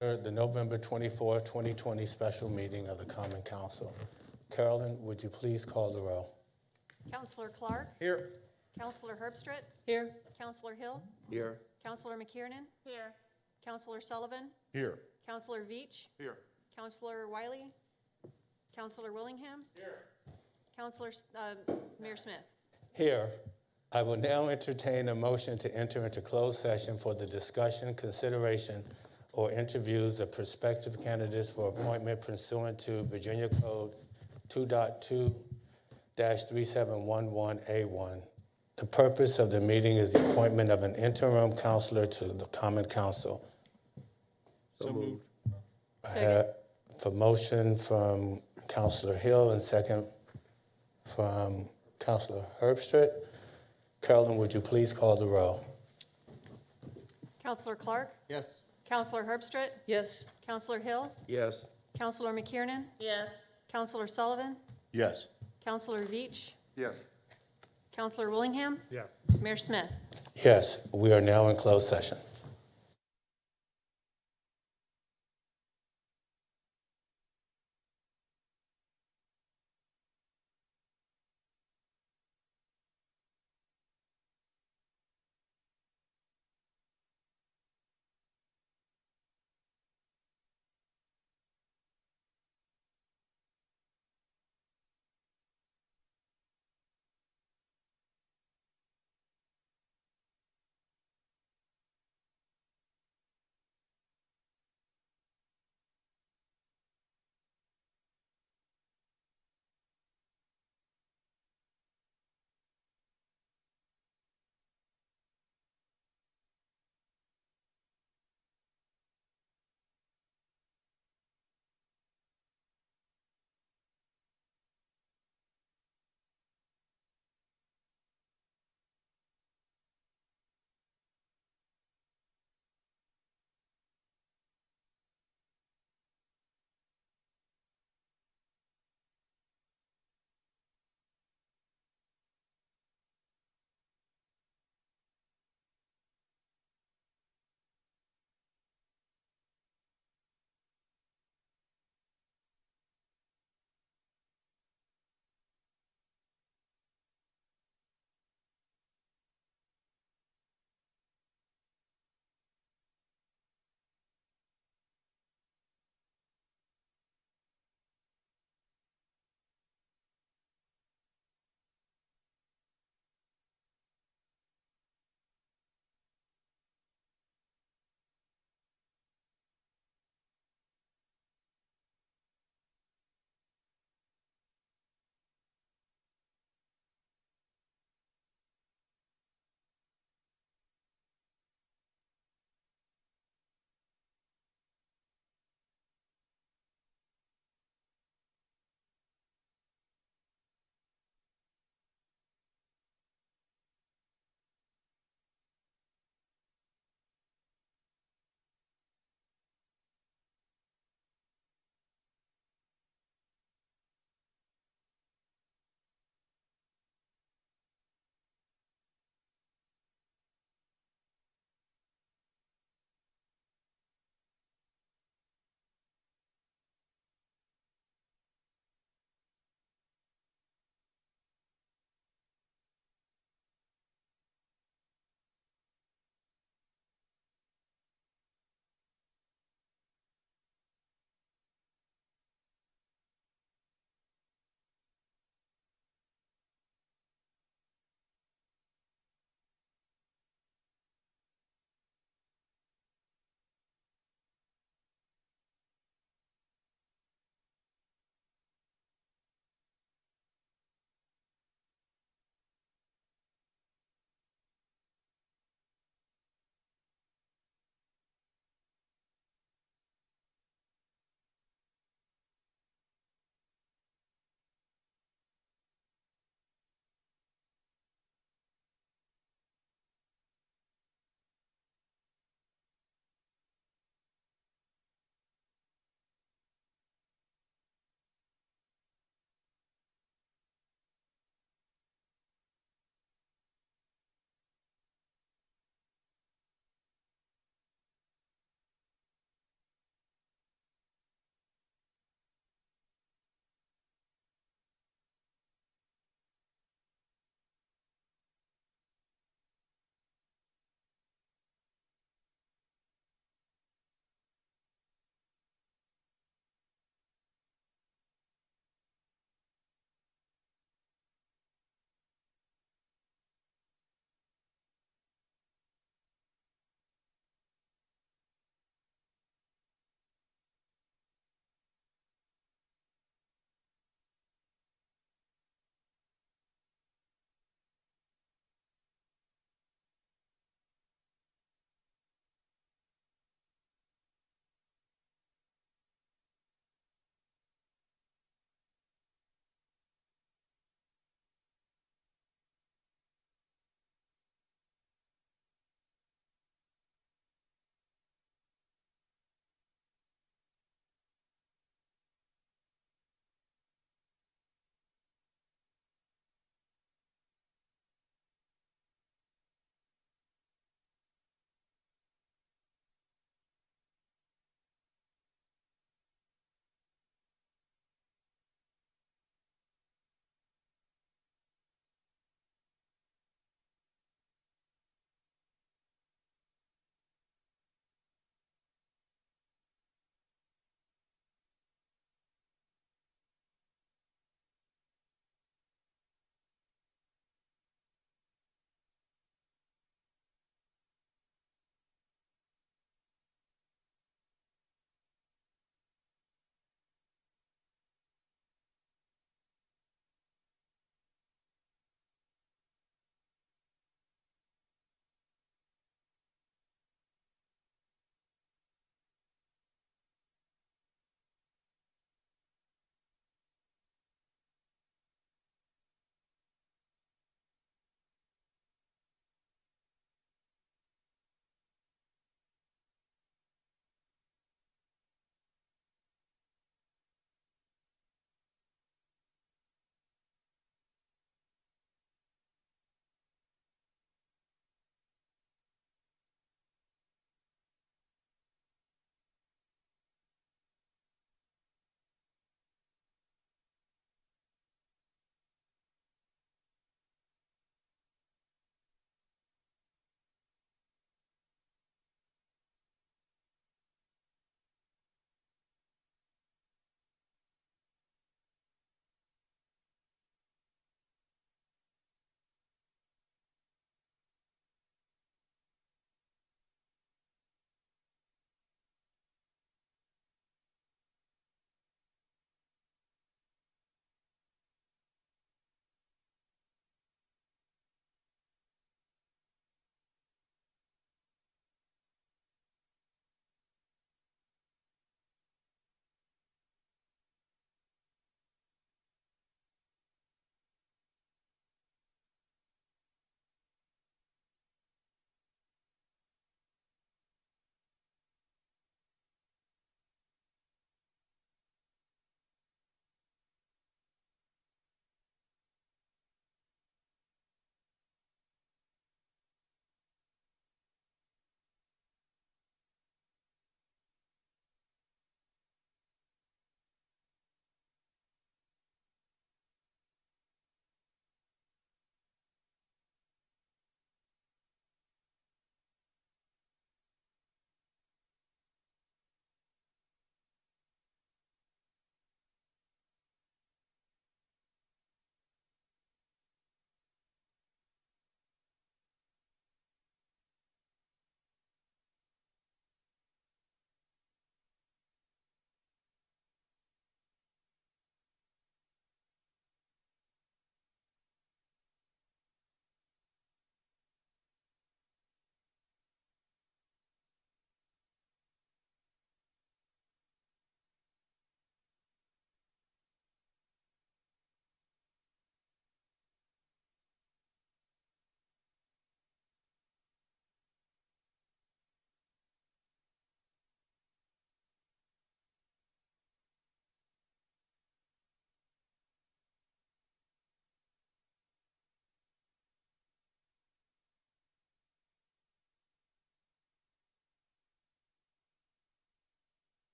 The November 24, 2020 special meeting of the Common Council. Carolyn, would you please call the roll? Councillor Clark. Here. Councillor Herbstritt. Here. Councillor Hill. Here. Councillor McKiernan. Here. Councillor Sullivan. Here. Councillor Veach. Here. Councillor Wiley. Councillor Willingham. Here. Councillor Mayor Smith. Here, I will now entertain a motion to enter into closed session for the discussion, consideration, or interviews of prospective candidates for appointment pursuant to Virginia Code 2.2-3711A1. The purpose of the meeting is the appointment of an interim counselor to the Common Council. So moved. I have a motion from Councillor Hill and second from Councillor Herbstritt. Carolyn, would you please call the roll? Councillor Clark. Yes. Councillor Herbstritt. Yes. Councillor Hill. Yes. Councillor McKiernan. Yes. Councillor Sullivan. Yes. Councillor Veach. Yes. Councillor Willingham. Yes. Mayor Smith. Yes, we are now in closed session.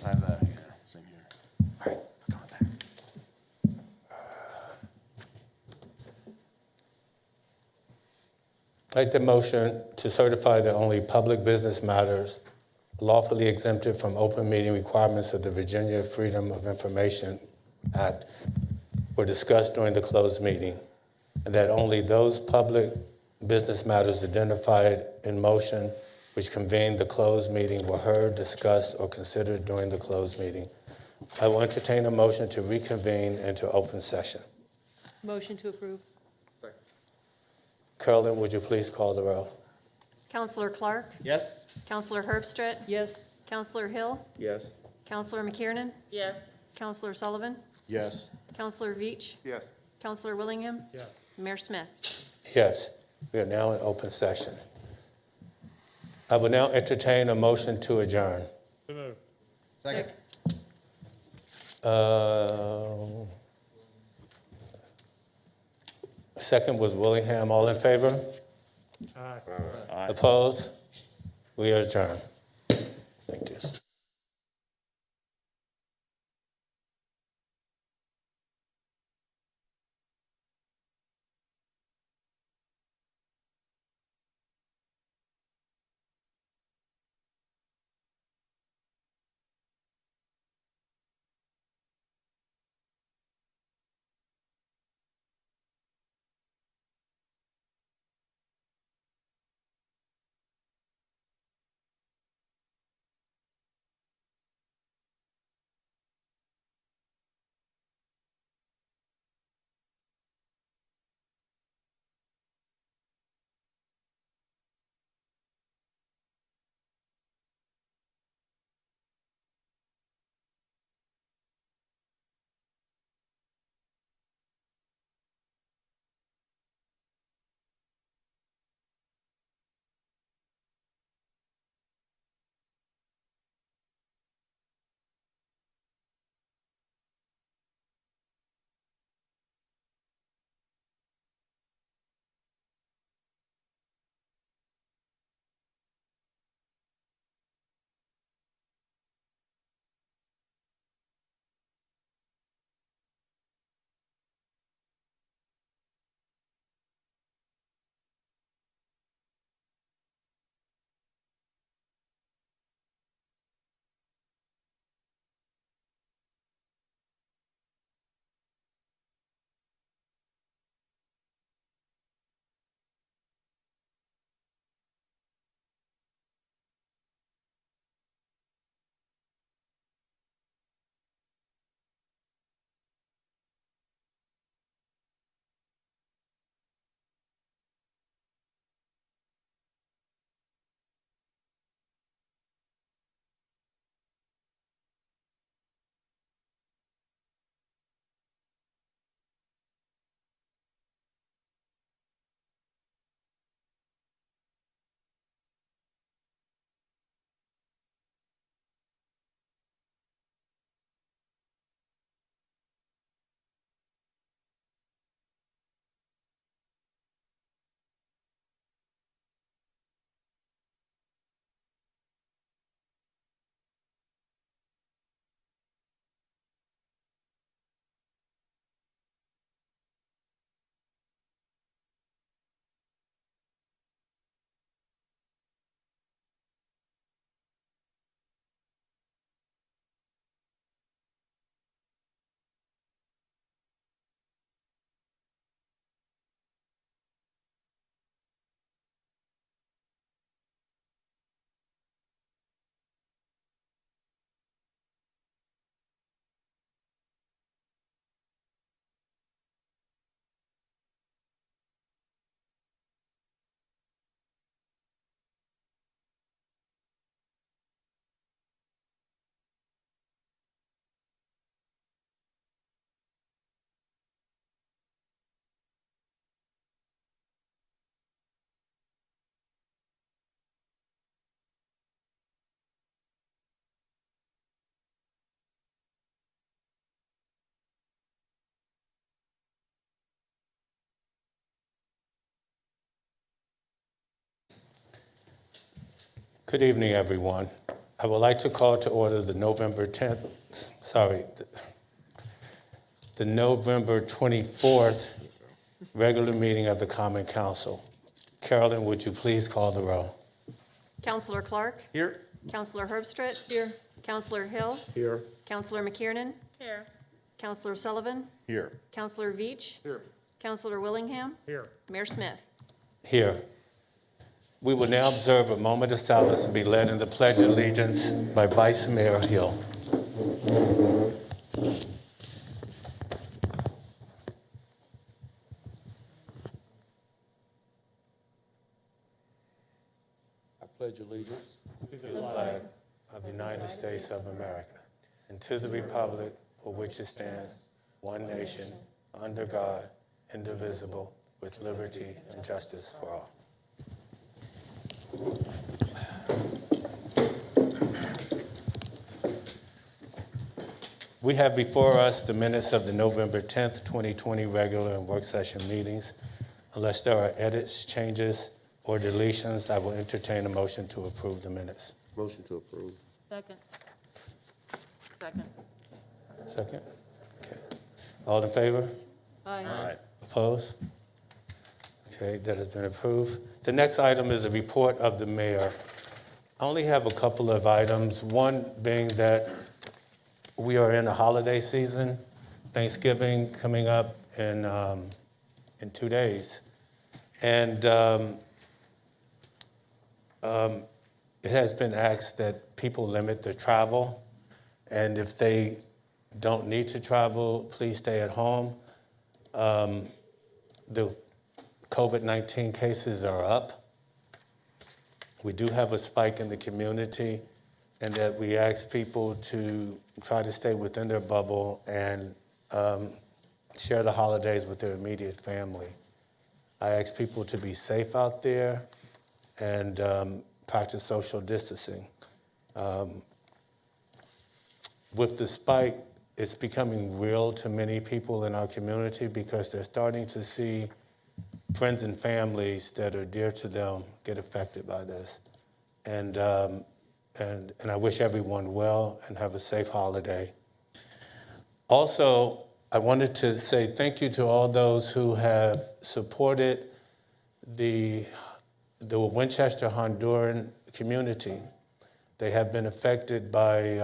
I have that here. Same here. All right, come on back. I'd like the motion to certify that only public business matters lawfully exempted from open meeting requirements of the Virginia Freedom of Information Act were discussed during the closed meeting, and that only those public business matters identified in motion which convened the closed meeting were heard, discussed, or considered during the closed meeting. I will entertain a motion to reconvene into open session. Motion to approve. Carolyn, would you please call the roll? Counselor Clark, Yes? Counselor Herbstreit, Yes. Counselor Hill, Yes. Counselor McKiernan, Yes. Counselor Sullivan, Yes. Counselor Veach, Yes. Counselor Willingham, Yes. Mayor Smith. Yes, we are now in open session. I will now entertain a motion to adjourn. Second. Second was Willingham. All in favor? Aye. Opposed? We adjourn. Thank you. Good evening, everyone. I would like to call to order the November 24th regular meeting of the Common Council. Carolyn, would you please call the roll? Counselor Clark. Here. Counselor Herbstreit. Here. Counselor Hill. Here. Counselor McKiernan. Here. Counselor Sullivan. Here. Counselor Veach. Here. Counselor Willingham. Here. Mayor Smith. Here. We will now observe a moment of silence and be led in the Pledge of Allegiance by Vice Mayor Hill. I pledge allegiance To the flag of the United States of America, and to the republic for which it stands, one nation, under God, indivisible, with liberty and justice for all. We have before us the minutes of the November 10th, 2020 regular and work session meetings. Unless there are edits, changes, or deletions, I will entertain a motion to approve the minutes. Motion to approve. Second. Second. Second? Okay. All in favor? Aye. Opposed? Okay, that has been approved. The next item is a report of the mayor. I only have a couple of items, one being that we are in a holiday season, Thanksgiving coming up in 2 days. And it has been asked that people limit their travel, and if they don't need to travel, please stay at home. The COVID-19 cases are up. We do have a spike in the community, and that we ask people to try to stay within their bubble and share the holidays with their immediate family. I ask people to be safe out there and practice social distancing. With the spike, it's becoming real to many people in our community because they're starting to see friends and families that are dear to them get affected by this. And I wish everyone well and have a safe holiday. Also, I wanted to say thank you to all those who have supported the Winchester Honduran community. They have been affected by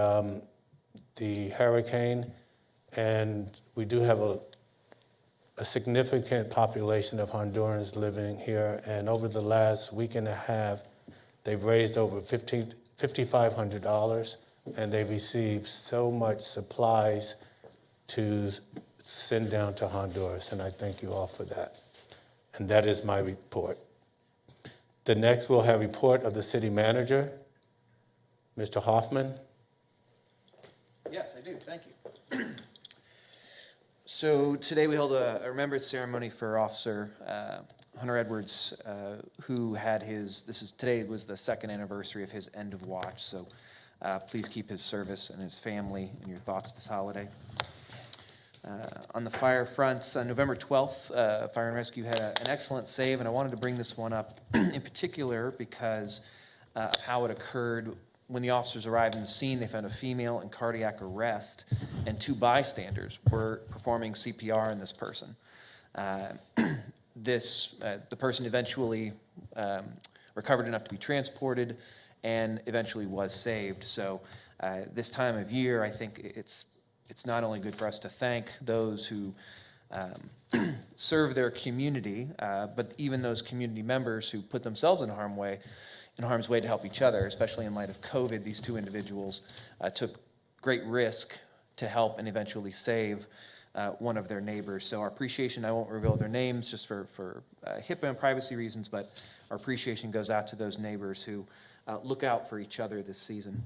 the hurricane, and we do have a significant population of Hondurans living here. And over the last week and a half, they've raised over $5,500, and they've received so much supplies to send down to Honduras, and I thank you all for that. And that is my report. The next, we'll have a report of the city manager, Mr. Hoffman. Yes, I do. Thank you. So today we held a remembrance ceremony for Officer Hunter Edwards, who had today was the second anniversary of his end of watch. So please keep his service and his family in your thoughts this holiday. On the fire front, on November 12th, Fire and Rescue had an excellent save, and I wanted to bring this one up in particular because of how it occurred. When the officers arrived on the scene, they found a female in cardiac arrest, and 2 bystanders were performing CPR on this person. The person eventually recovered enough to be transported and eventually was saved. So this time of year, I think it's not only good for us to thank those who serve their community, but even those community members who put themselves in harm's way to help each other, especially in light of COVID. These 2 individuals took great risk to help and eventually save one of their neighbors. So our appreciation, I won't reveal their names just for HIPAA and privacy reasons, but our appreciation goes out to those neighbors who look out for each other this season.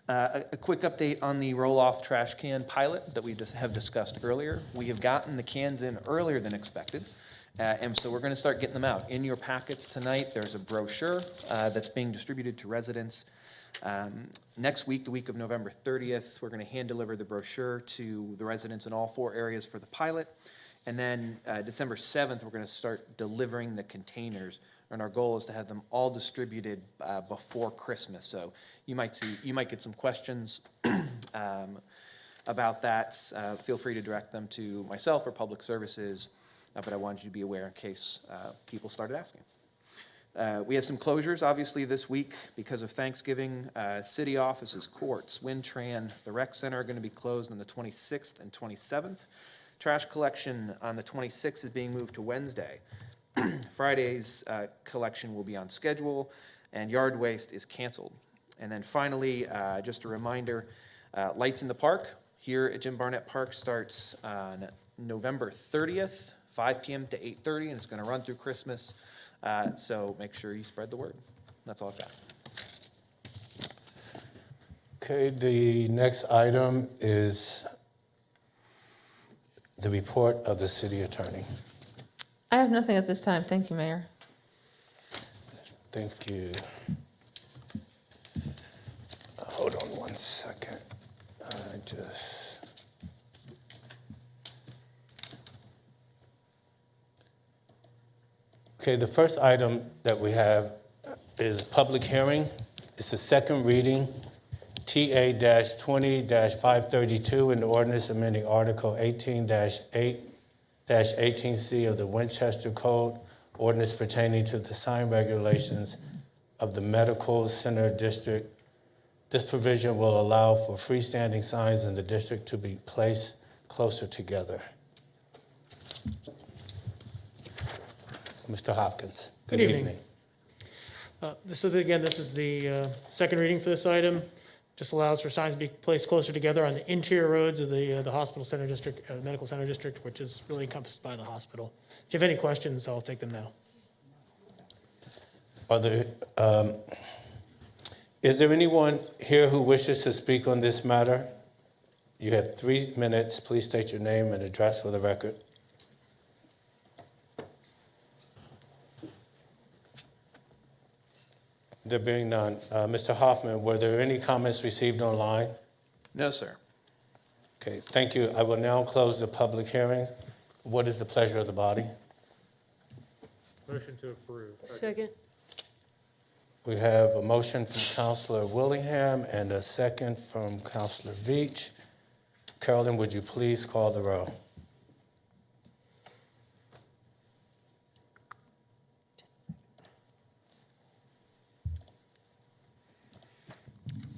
A quick update on the roll-off trash can pilot that we just have discussed earlier. We have gotten the cans in earlier than expected, and so we're going to start getting them out. In your packets tonight, there's a brochure that's being distributed to residents. Next week, the week of November 30th, we're going to hand deliver the brochure to the residents in all 4 areas for the pilot. And then December 7th, we're going to start delivering the containers and our goal is to have them all distributed before Christmas. So you might get some questions about that. Feel free to direct them to myself or Public Services, but I wanted you to be aware in case people started asking. We have some closures, obviously, this week because of Thanksgiving. City offices, courts, Wintran, the rec center are going to be closed on the 26th and 27th. Trash collection on the 26th is being moved to Wednesday. Friday's collection will be on schedule, and yard waste is canceled. And then finally, just a reminder, Lights in the Park here at Jim Barnett Park starts on November 30th, 5 p.m. to 8:30, and it's going to run through Christmas. So make sure you spread the word. That's all I've got. Okay, the next item is the report of the city attorney. I have nothing at this time. Thank you, Mayor. Thank you. Hold on one second. Okay, the first item that we have is public hearing. It's the second reading, TA-20-532, in the ordinance amending Article 18-8-18C of the Winchester Code, ordinance pertaining to the sign regulations of the Medical Center District. This provision will allow for freestanding signs in the district to be placed closer together. Mr. Hopkins, good evening. This is the second reading for this item. Just allows for signs to be placed closer together on the interior roads of the hospital center district, medical center district, which is really encompassed by the hospital. If you have any questions, I'll take them now. Is there anyone here who wishes to speak on this matter? You have 3 minutes. Please state your name and address for the record. There being none, Mr. Hoffman, were there any comments received online? No, sir. Okay, thank you. I will now close the public hearing. What is the pleasure of the body? Motion to approve. Second. We have a motion from Councilor Willingham and a second from Councilor Veach. Carolyn, would you please call the roll?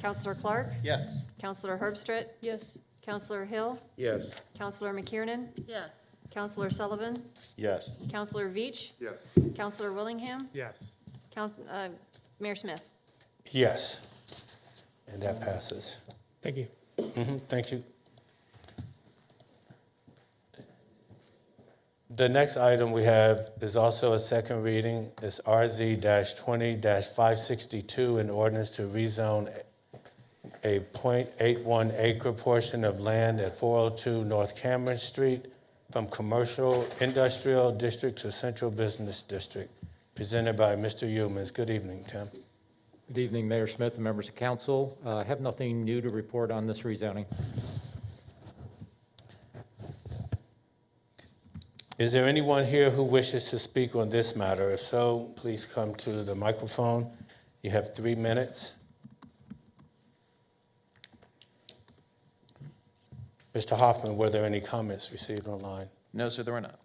Counselor Clark? Yes. Counselor Herbstreit? Yes. Counselor Hill? Yes. Counselor McKiernan? Yes. Counselor Sullivan? Yes. Counselor Veach? Yes. Counselor Willingham? Yes. Mayor Smith? Yes. And that passes. Thank you. Thank you. The next item we have is also a second reading. It's RZ-20-562, an ordinance to rezone a .81 acre portion of land at 402 North Cameron Street from Commercial Industrial District to Central Business District, presented by Mr. Humans. Good evening, Tim. Good evening, Mayor Smith and members of council. I have nothing new to report on this rezoning. Is there anyone here who wishes to speak on this matter? If so, please come to the microphone. You have 3 minutes. Mr. Hoffman, were there any comments received online? No, sir, there were not.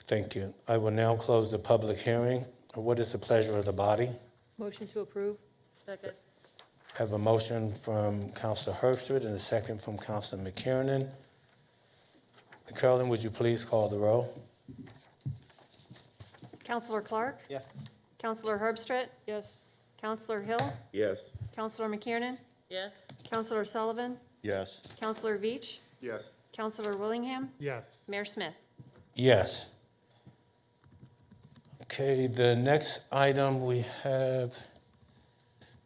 Thank you. I will now close the public hearing. What is the pleasure of the body? Motion to approve. Second. I have a motion from Councilor Herbstreit and a second from Councilor McKiernan. Carolyn, would you please call the roll? Counselor Clark? Yes. Counselor Herbstreit? Yes. Counselor Hill? Yes. Counselor McKiernan? Yes. Counselor Sullivan? Yes. Counselor Veach? Yes. Counselor Willingham? Yes. Mayor Smith? Yes. Okay, the next item we have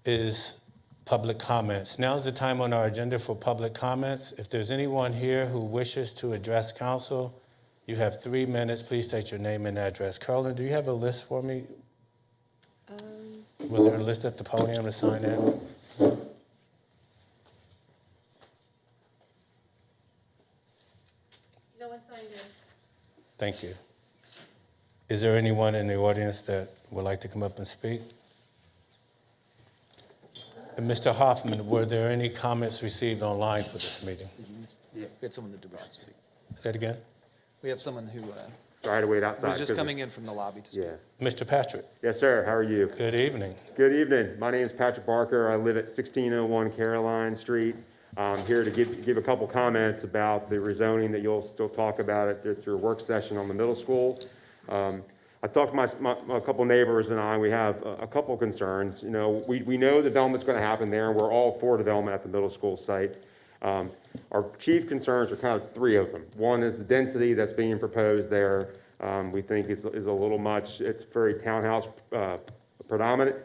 is public comments. Now is the time on our agenda for public comments. If there's anyone here who wishes to address council, you have 3 minutes. Please state your name and address. Carolyn, do you have a list for me? Was there a list at the podium to sign in? No one signed in. Thank you. Is there anyone in the audience that would like to come up and speak? And Mr. Hoffman, were there any comments received online for this meeting? We had someone that wishes to speak. Say it again. We have someone who Sorry to wait outside. was just 'cause coming in from the lobby to speak. Yeah. Mr. Patrick, Yes, sir. How are you? good evening. Good evening. My name is Patrick Barker. I live at 1601 Caroline Street. I'm here to give a couple comments about the rezoning that you'll still talk about at your work session on the middle school. I talked to a couple neighbors and we have a couple concerns. You know, we know development's going to happen there, and we're all for development at the middle school site. Our chief concerns are kind of three of them. One is the density that's being proposed there. We think is a little much. It's very townhouse predominant.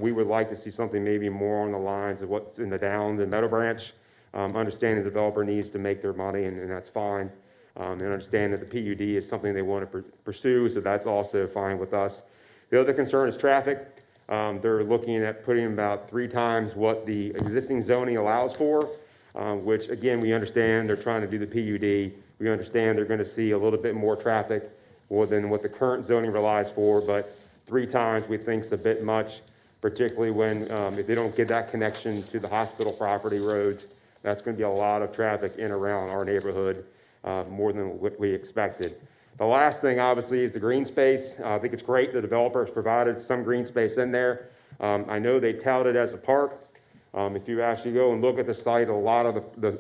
We would like to see something maybe more on the lines of what's in the Downs and Meadow Branch. Understanding the developer needs to make their money, and that's fine. And understand that the PUD is something they want to pursue, so that's also fine with us. The other concern is traffic. They're looking at putting about 3 times what the existing zoning allows for, which again, we understand they're trying to do the PUD. We understand they're going to see a little bit more traffic more than what the current zoning relies for, but 3 times we think is a bit much, particularly when if they don't get that connection to the hospital property roads, that's going to be a lot of traffic in around our neighborhood, more than what we expected. The last thing, obviously, is the green space. I think it's great the developer has provided some green space in there. I know they tout it as a park. If you actually go and look at the site, a lot of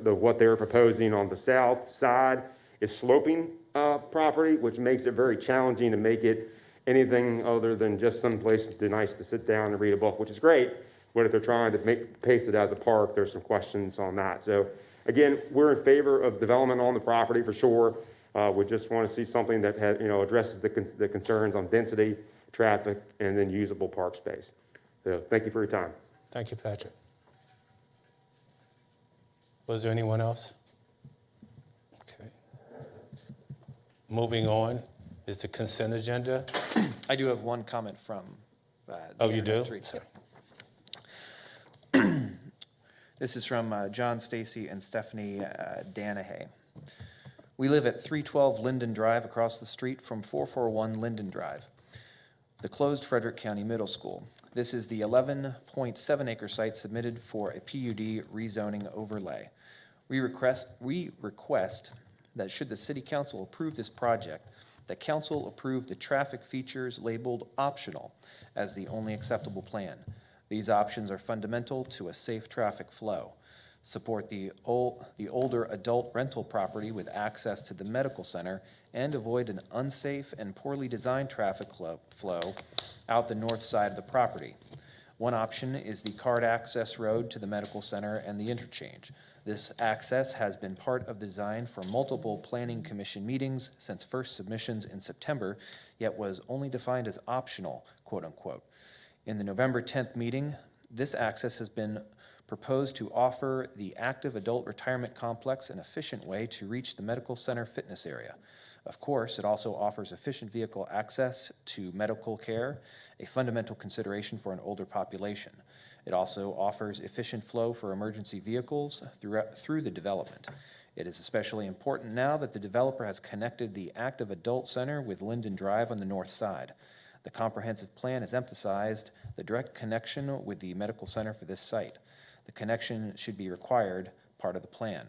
what they're proposing on the south side is sloping property, which makes it very challenging to make it anything other than just some place that's nice to sit down and read a book, which is great. But if they're trying to pace it as a park, there's some questions on that. So again, we're in favor of development on the property for sure. We just want to see something that has, addresses the concerns on density, traffic, and then usable park space. So thank you for your time. Thank you, Patrick. Was there anyone else? Okay. Moving on is the consent agenda. I do have one comment from. Oh, you do? Internet tree. Sorry. This is from John Stacy and Stephanie Danahay. We live at 312 Linden Drive across the street from 441 Linden Drive, the closed Frederick County Middle School. This is the 11.7 acre site submitted for a PUD rezoning overlay. We request that should the City Council approve this project, that Council approve the traffic features labeled optional as the only acceptable plan. These options are fundamental to a safe traffic flow. Support the older adult rental property with access to the medical center, and avoid an unsafe and poorly designed traffic flow out the north side of the property. One option is the card access road to the medical center and the interchange. This access has been part of the design for multiple planning commission meetings since first submissions in September, yet was only defined as optional, quote unquote. In the November 10th meeting, this access has been proposed to offer the active adult retirement complex an efficient way to reach the medical center fitness area. Of course, it also offers efficient vehicle access to medical care, a fundamental consideration for an older population. It also offers efficient flow for emergency vehicles through the development. It is especially important now that the developer has connected the active adult center with Linden Drive on the north side. The comprehensive plan has emphasized the direct connection with the medical center for this site. The connection should be required part of the plan.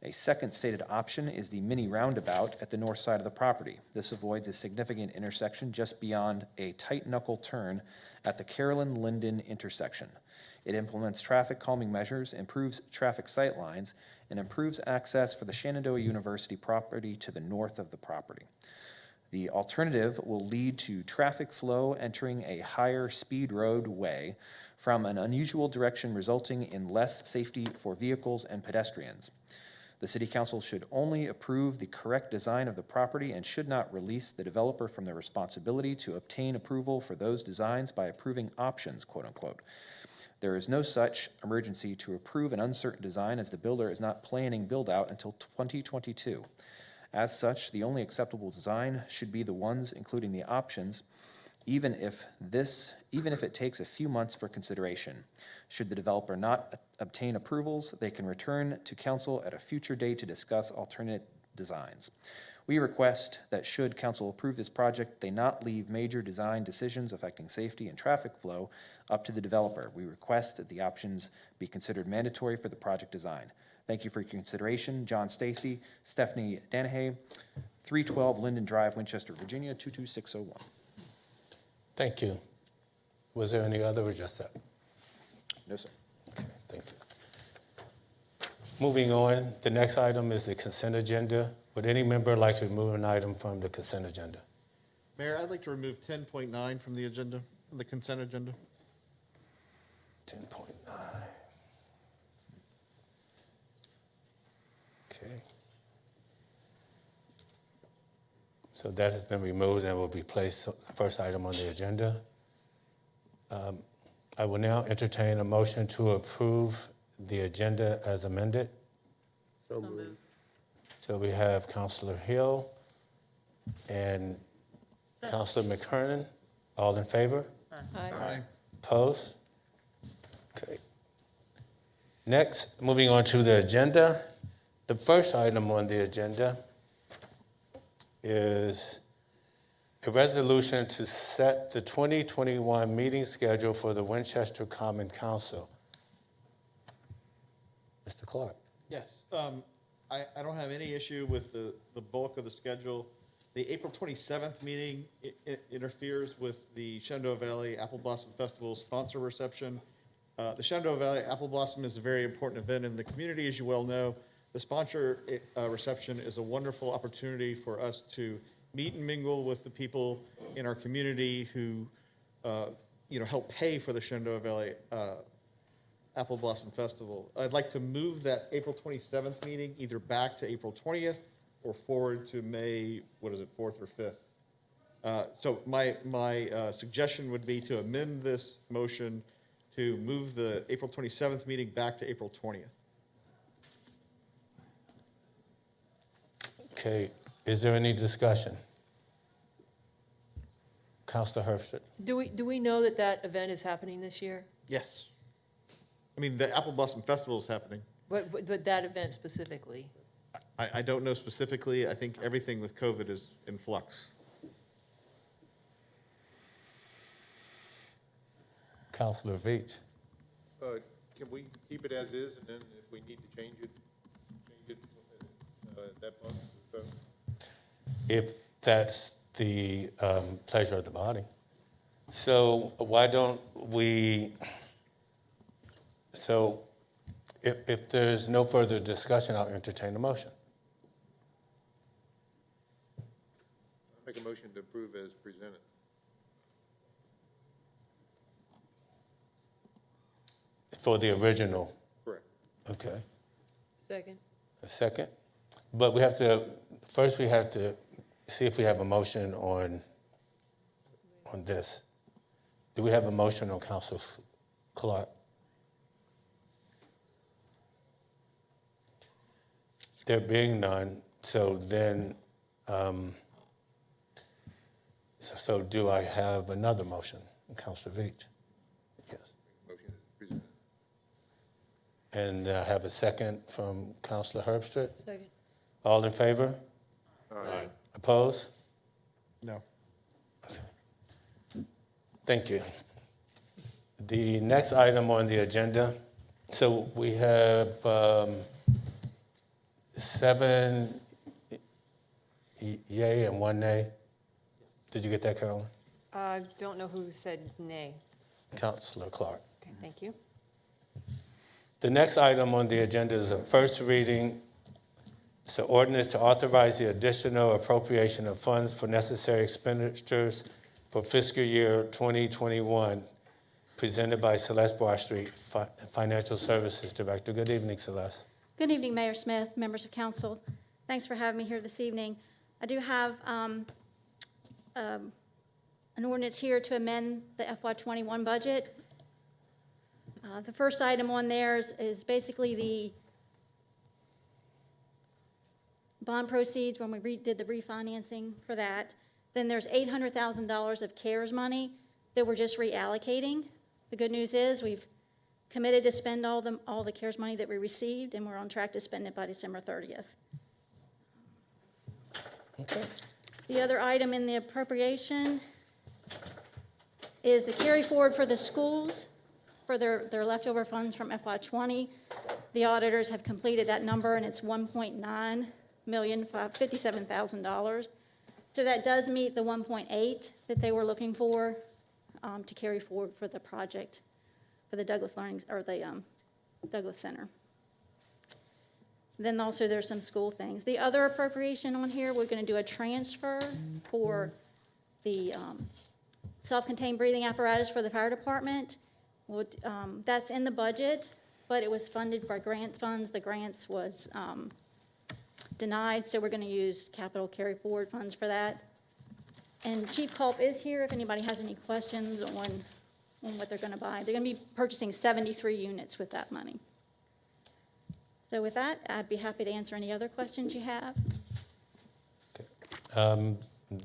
A second stated option is the mini roundabout at the north side of the property. This avoids a significant intersection just beyond a tight knuckle turn at the Carolyn-Linden intersection. It implements traffic calming measures, improves traffic sight lines, and improves access for the Shenandoah University property to the north of the property. The alternative will lead to traffic flow entering a higher speed roadway from an unusual direction, resulting in less safety for vehicles and pedestrians. The City Council should only approve the correct design of the property and should not release the developer from their responsibility to obtain approval for those designs by approving options, quote unquote. There is no such emergency to approve an uncertain design, as the builder is not planning build out until 2022. As such, the only acceptable design should be the ones including the options, even if it takes a few months for consideration. Should the developer not obtain approvals, they can return to council at a future date to discuss alternate designs. We request that should council approve this project, they not leave major design decisions affecting safety and traffic flow up to the developer. We request that the options be considered mandatory for the project design. Thank you for your consideration. John Stacy, Stephanie Danahay, 312 Linden Drive, Winchester, Virginia, 22601. Thank you. Was there any other or just that? No, sir. Okay, thank you. Moving on, the next item is the consent agenda. Would any member like to remove an item from the consent agenda? Mayor, I'd like to remove 10.9 from the agenda, the consent agenda. 10.9. Okay. So that has been removed and will be placed first item on the agenda. I will now entertain a motion to approve the agenda as amended. So moved. So we have Counselor Hill and Counselor McKernan. All in favor? Aye. Opposed? Okay. Next, moving on to the agenda. The first item on the agenda is a resolution to set the 2021 meeting schedule for the Winchester Common Council. Mr. Clark. Yes, I don't have any issue with the bulk of the schedule. The April 27th meeting interferes with the Shenandoah Valley Apple Blossom Festival sponsor reception. The Shenandoah Valley Apple Blossom is a very important event in the community, as you well know. The sponsor reception is a wonderful opportunity for us to meet and mingle with the people in our community who, help pay for the Shenandoah Valley Apple Blossom Festival. I'd like to move that April 27th meeting either back to April 20th or forward to May, 4th or 5th. So my suggestion would be to amend this motion to move the April 27th meeting back to April 20th. Okay, is there any discussion? Counselor Herbst. Do we know that that event is happening this year? Yes. I mean, the Apple Blossom Festival is happening. But that event specifically? I don't know specifically. I think everything with COVID is in flux. Counselor Veach. Can we keep it as is, and then if we need to change it at that month? So, If that's the pleasure of the body. So why don't we, so if there's no further discussion, I'll entertain a motion. I'll make a motion to approve as presented. For the original, Correct. okay, Second? a second. But we have to, first we have to see if we have a motion on this. Do we have a motion on Council Clark? There being none, so then, so do I have another motion, Councilor Veach? Yes. Motion is presented. And I have a second from Councilor Herbst. Second. All in favor? Aye. Opposed? No. Thank you. The next item on the agenda, so we have 7 yay and 1 nay. Did you get that, Carolyn? Don't know who said nay. Councilor Clark. Okay, thank you. The next item on the agenda is a first reading. It's an ordinance to authorize the additional appropriation of funds for necessary expenditures for fiscal year 2021, presented by Celeste Broadstreet, Financial Services Director. Good evening, Celeste. Good evening, Mayor Smith, members of council. Thanks for having me here this evening. I do have an ordinance here to amend the FY21 budget. The first item on there is basically the bond proceeds when we did the refinancing for that. Then there's $800,000 of CARES money that we're just reallocating. The good news is we've committed to spend all the CARES money that we received, and we're on track to spend it by December 30th. Okay. The other item in the appropriation is the carry forward for the schools for their leftover funds from FY '20. The auditors have completed that number, and it's $1,957,000. So that does meet the 1.8 that they were looking for to carry forward for the project for the Douglas Learning, or the Douglas Center. Then also there's some school things. The other appropriation on here, we're gonna do a transfer for the self-contained breathing apparatus for the fire department. That's in the budget, but it was funded by grant funds. The grants was denied, so we're gonna use capital carry forward funds for that. And Chief Culp is here if anybody has any questions on what they're gonna buy. They're gonna be purchasing 73 units with that money. So with that, I'd be happy to answer any other questions you have.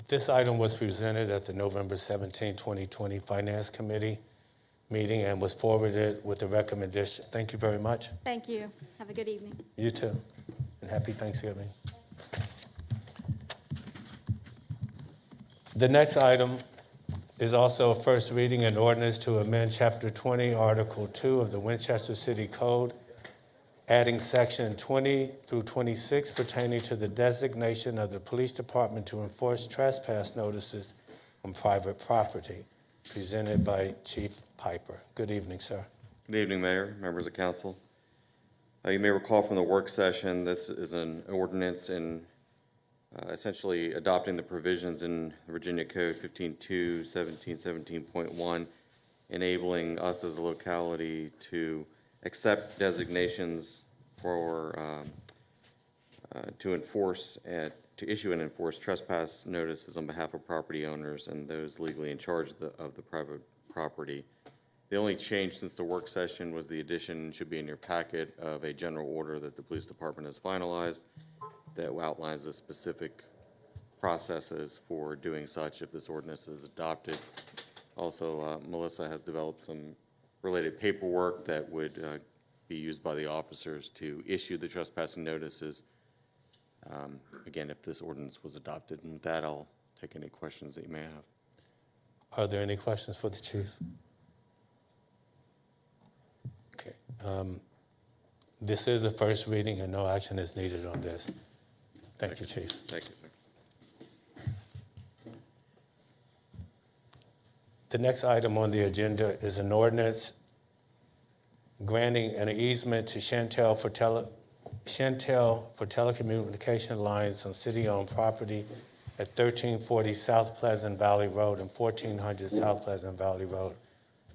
This item was presented at the November 17, 2020 Finance Committee meeting and was forwarded with the recommendation. Thank you very much. Thank you. Have a good evening. You too. And happy Thanksgiving. The next item is also a first reading and ordinance to amend Chapter 20, Article 2 of the Winchester City Code, adding Section 20 through 26 pertaining to the designation of the police department to enforce trespass notices on private property, presented by Chief Piper. Good evening, sir. Good evening, Mayor, members of council. You may recall from the work session, this is an ordinance in essentially adopting the provisions in Virginia Code 15.2, 17.1, enabling us as a locality to accept designations for to issue and enforce trespass notices on behalf of property owners and those legally in charge of the private property. The only change since the work session was the addition, should be in your packet, of a general order that the police department has finalized that outlines the specific processes for doing such if this ordinance is adopted. Also, Melissa has developed some related paperwork that would be used by the officers to issue the trespassing notices. Again, if this ordinance was adopted. And with that, I'll take any questions that you may have. Are there any questions for the chief? Okay. This is a first reading and no action is needed on this. Thank you, Chief. Thank you, sir. The next item on the agenda is an ordinance granting an easement to Chantel for telecommunication lines on city-owned property at 1340 South Pleasant Valley Road and 1400 South Pleasant Valley Road,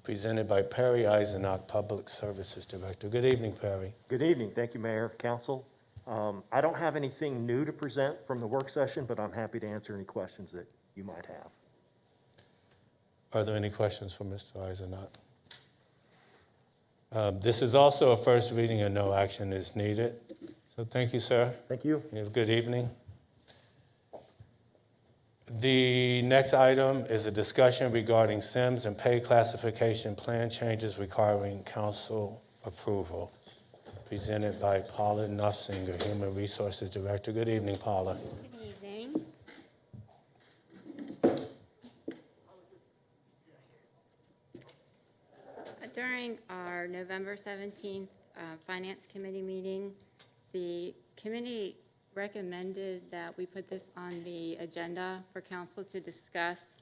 presented by Perry Eisenach, Public Services Director. Good evening, Perry. Good evening. Thank you, Mayor, Council. I don't have anything new to present from the work session, but I'm happy to answer any questions that you might have. Are there any questions for Mr. Eisenach? This is also a first reading and no action is needed. So thank you, sir. Thank you. You have a good evening. The next item is a discussion regarding SIMS and pay classification plan changes requiring council approval, presented by Paula Nuffsinger, Human Resources Director. Good evening, Paula. Good evening. During our November 17th Finance Committee meeting, the committee recommended that we put this on the agenda for council to discuss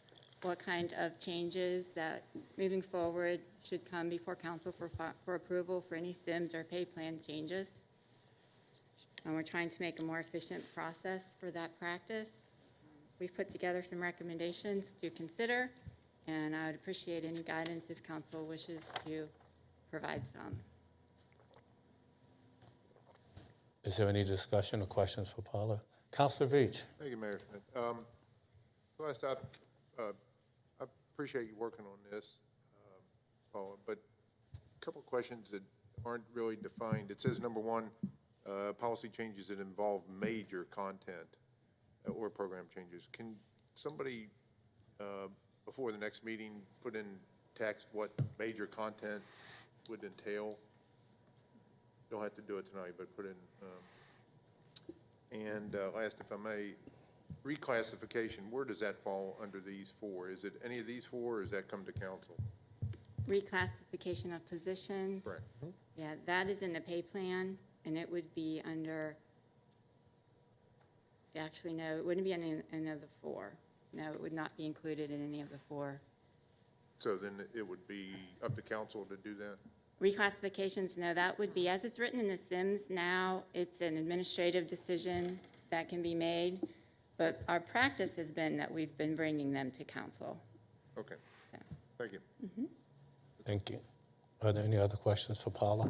what kind of changes that moving forward should come before council for approval for any SIMS or pay plan changes. And we're trying to make a more efficient process for that practice. We've put together some recommendations to consider, and I would appreciate any guidance if council wishes to provide some. Is there any discussion or questions for Paula? Councilor Veach. Thank you, Mayor Smith. Last, I appreciate you working on this, Paula, but a couple of questions that aren't really defined. It says, number one, policy changes that involve major content or program changes. Can somebody, before the next meeting, put in text what major content would entail? Don't have to do it tonight, but put in, and last, if I may, reclassification, where does that fall under these four? Is it any of these four, or does that come to council? Reclassification of positions. Correct. Yeah, that is in the pay plan, and it would be under, actually, no, it wouldn't be in any of the four. No, it would not be included in any of the four. So then it would be up to council to do that? Reclassifications, no, that would be, as it's written in the Sims now, it's an administrative decision that can be made, but our practice has been that we've been bringing them to council. Okay, So, thank you. Thank you. Are there any other questions for Paula?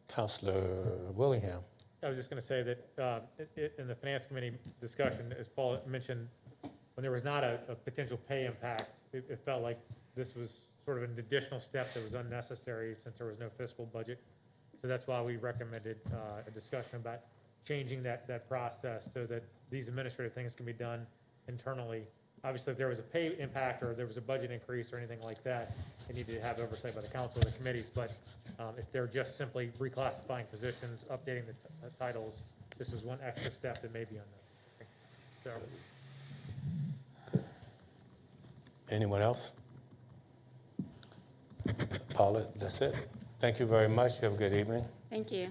Counselor Willingham? I was just going to say that in the Finance Committee discussion, as Paul mentioned, when there was not a potential pay impact, it felt like this was sort of an additional step that was unnecessary since there was no fiscal budget. So that's why we recommended a discussion about changing that process so that these administrative things can be done internally. Obviously, if there was a pay impact or there was a budget increase or anything like that, it needed to have oversight by the council or the committees. But if they're just simply reclassifying positions, updating the titles, this was one extra step that may be unnecessary. So, Anyone else? Paula, that's it. Thank you very much. Have a good evening. thank you.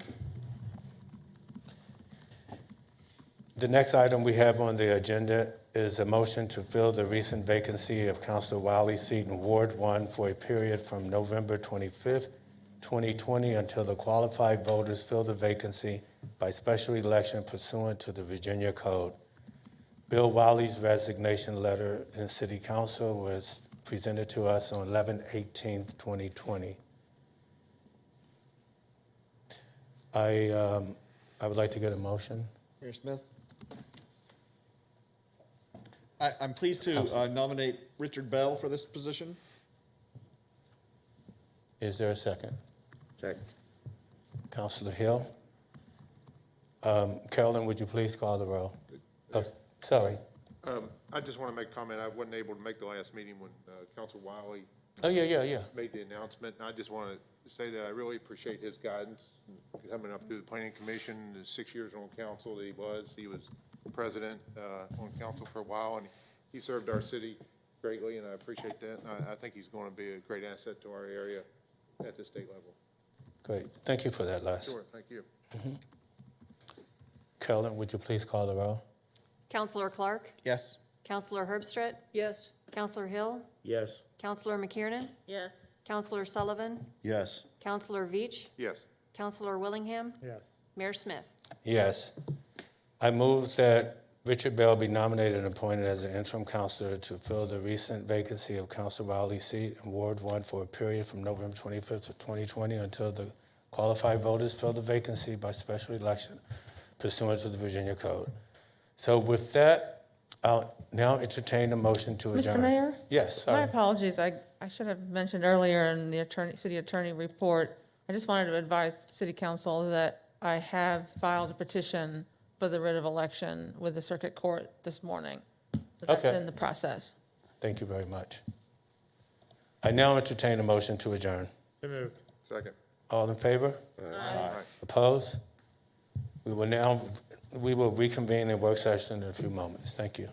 The next item we have on the agenda is a motion to fill the recent vacancy of Councilor Wiley's seat in Ward 1 for a period from November 25th, 2020 until the qualified voters fill the vacancy by special election pursuant to the Virginia Code. Bill Wiley's resignation letter in City Council was presented to us on 11/18/2020. I would like to get a motion. Mayor Smith? I'm pleased to nominate Richard Bell for this position. Is there a second? Second. Councilor Hill? Carolyn, would you please call the roll? Oh, sorry. I just want to make a comment. I wasn't able to make the last meeting when Councilor Wiley Oh, yeah. made the announcement. And I just want to say that I really appreciate his guidance coming up through the planning commission, the 6 years on council that he was president on council for a while, and he served our city greatly, and I appreciate that. And I think he's going to be a great asset to our area at the state level. Great. Thank you for that, Les. Sure, thank you. Carolyn, would you please call the roll? Counselor Clark? Yes. Counselor Herbstreit? Yes, Counselor Hill? Yes. Counselor McKiernan? Yes. Counselor Sullivan? Yes. Counselor Veach? Yes. Counselor Willingham? yes. Mayor Smith? Yes. I move that Richard Bell be nominated and appointed as an interim counselor to fill the recent vacancy of Councilor Wiley's seat in Ward 1 for a period from November 25th of 2020 until the qualified voters fill the vacancy by special election pursuant to the Virginia Code. So with that, I'll now entertain a motion to adjourn. Mr. Mayor? Yes, My sorry. apologies. I should have mentioned earlier in the city attorney report, I just wanted to advise city council that I have filed a petition for the writ of election with the circuit court this morning. So that's Okay. in the process. Thank you very much. I now entertain a motion to adjourn. So moved. Second. All in favor? Aye. Opposed? We will reconvene in work session in a few moments. Thank you.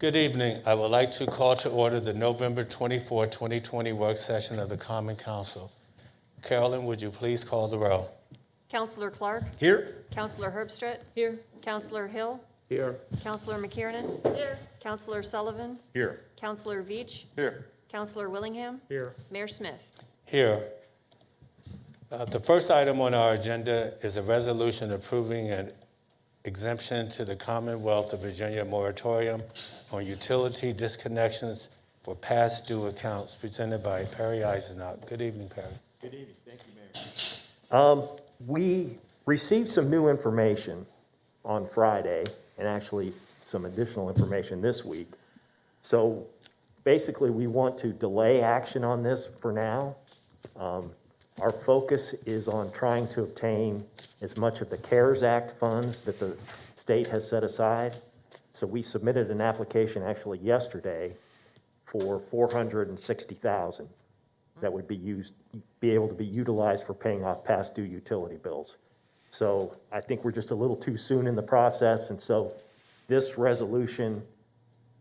Good evening. I would like to call to order the November 24, 2020 work session of the Common Council. Carolyn, would you please call the roll? Counselor Clark? Here. Counselor Herbstreit? Here. Counselor Hill? Here. Counselor McKiernan? Here. Counselor Sullivan? Here. Counselor Veach? Here. Counselor Willingham? Here. Mayor Smith? Here. The first item on our agenda is a resolution approving an exemption to the Commonwealth of Virginia moratorium on utility disconnections for past due accounts, presented by Perry Eisenach. Good evening, Perry. Good evening. Thank you, Mayor. We received some new information on Friday, and actually some additional information this week. So basically, we want to delay action on this for now. Our focus is on trying to obtain as much of the CARES Act funds that the state has set aside. So we submitted an application actually yesterday for $460,000 that would be able to be utilized for paying off past due utility bills. So I think we're just a little too soon in the process, and so this resolution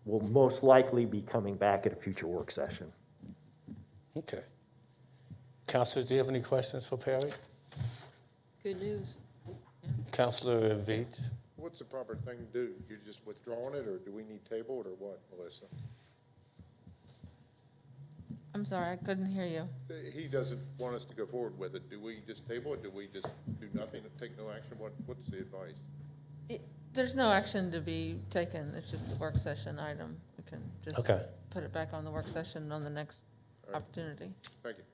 will most likely be coming back at a future work session. Okay. Councilors, do you have any questions for Perry? Good news. Counselor Veach? What's the proper thing to do? You just withdrawing it, or do we need tabled, or what, Melissa? I'm sorry, I couldn't hear you. He doesn't want us to go forward with it. Do we just table it? Do we just do nothing and take no action? What's the advice? There's no action to be taken, it's just a work session item. We can just Okay. put it back on the work session on the next opportunity. Thank you.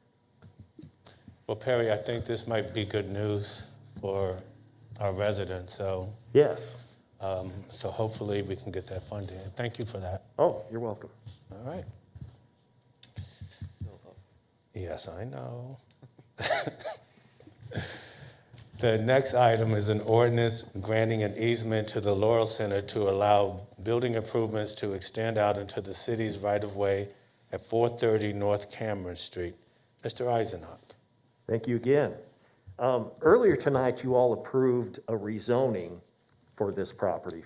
Well, Perry, I think this might be good news for our residents, so Yes. so hopefully we can get that funding. Thank you for that. Oh, you're welcome. All right. Yes, I know. The next item is an ordinance granting an easement to the Laurel Center to allow building improvements to extend out into the city's right-of-way at 430 North Cameron Street. Mr. Eisenach. Thank you again. Earlier tonight, you all approved a rezoning for this property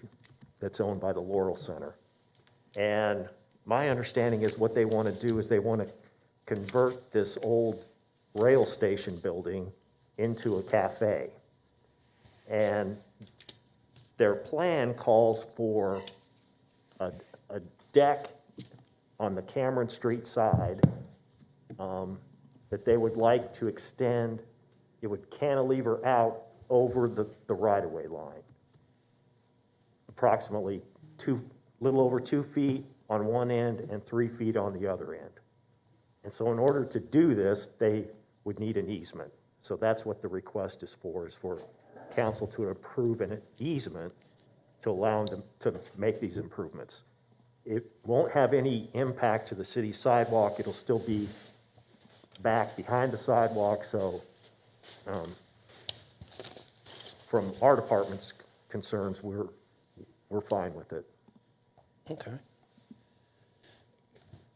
that's owned by the Laurel Center. And my understanding is what they want to do is they want to convert this old rail station building into a cafe. And their plan calls for a deck on the Cameron Street side that they would like to extend. It would cantilever out over the right-of-way line. Approximately little over 2 feet on one end and 3 feet on the other end. And so in order to do this, they would need an easement. So that's what the request is for council to approve an easement to allow them to make these improvements. It won't have any impact to the city sidewalk. It'll still be back behind the sidewalk, so from our department's concerns, we're fine with it. Okay.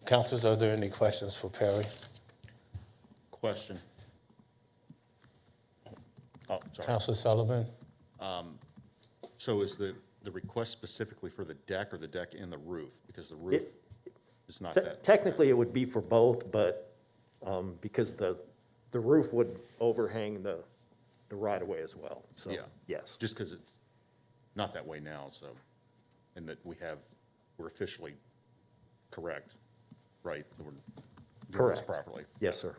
Councilors, are there any questions for Perry? Question. Oh, sorry. Counselor Sullivan? So is the request specifically for the deck or the deck and the roof? Because the roof is not that. Technically, it would be for both, but because the roof would overhang the right-of-way as well, so, Yeah. yes. Just because it's not that way now, so, and that we're officially correct, right? That we're doing this Correct. properly. Yes, sir.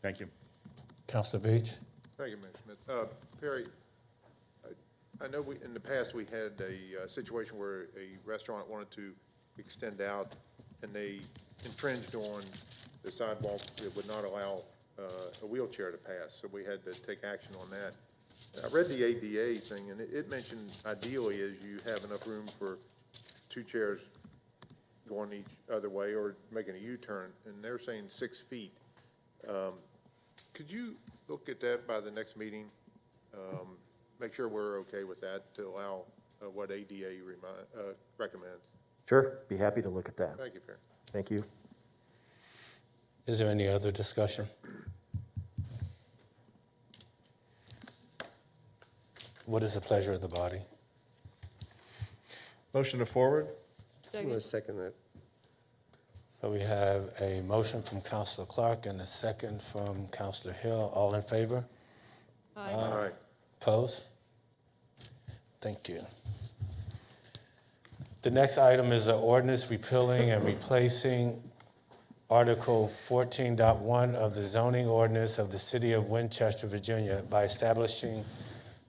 Thank you. Counselor Veach? Thank you, Mr. Smith. Perry, I know in the past, we had a situation where a restaurant wanted to extend out, and they infringed on the sidewalk that would not allow a wheelchair to pass, so we had to take action on that. I read the ADA thing, and it mentioned ideally is you have enough room for 2 chairs going each other way or making a U-turn, and they're saying 6 feet. Could you look at that by the next meeting? Make sure we're okay with that to allow what ADA recommends. Sure, be happy to look at that. Thank you, Perry. Thank you. Is there any other discussion? What is the pleasure of the body? Motion to forward? I'm going to second that. So we have a motion from Counselor Clark and a second from Counselor Hill. All in favor? Aye. Opposed? Thank you. The next item is an ordinance repealing and replacing Article 14.1 of the zoning ordinance of the City of Winchester, Virginia, by establishing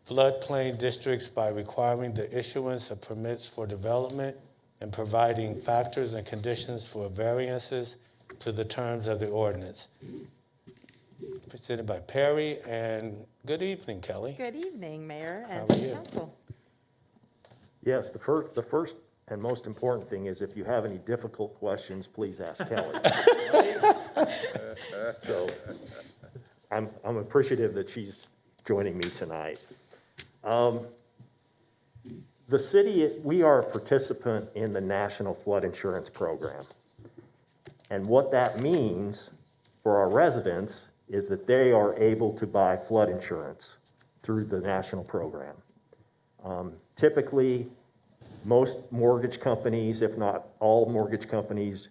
floodplain districts by requiring the issuance of permits for development and providing factors and conditions for variances to the terms of the ordinance. Presented by Perry, and good evening, Kelly. Good evening, Mayor How and are you? Council. Yes, the first and most important thing is if you have any difficult questions, please ask Kelly. So I'm appreciative that she's joining me tonight. The city, we are a participant in the National Flood Insurance Program. And what that means for our residents is that they are able to buy flood insurance through the national program. Typically, most mortgage companies, if not all mortgage companies,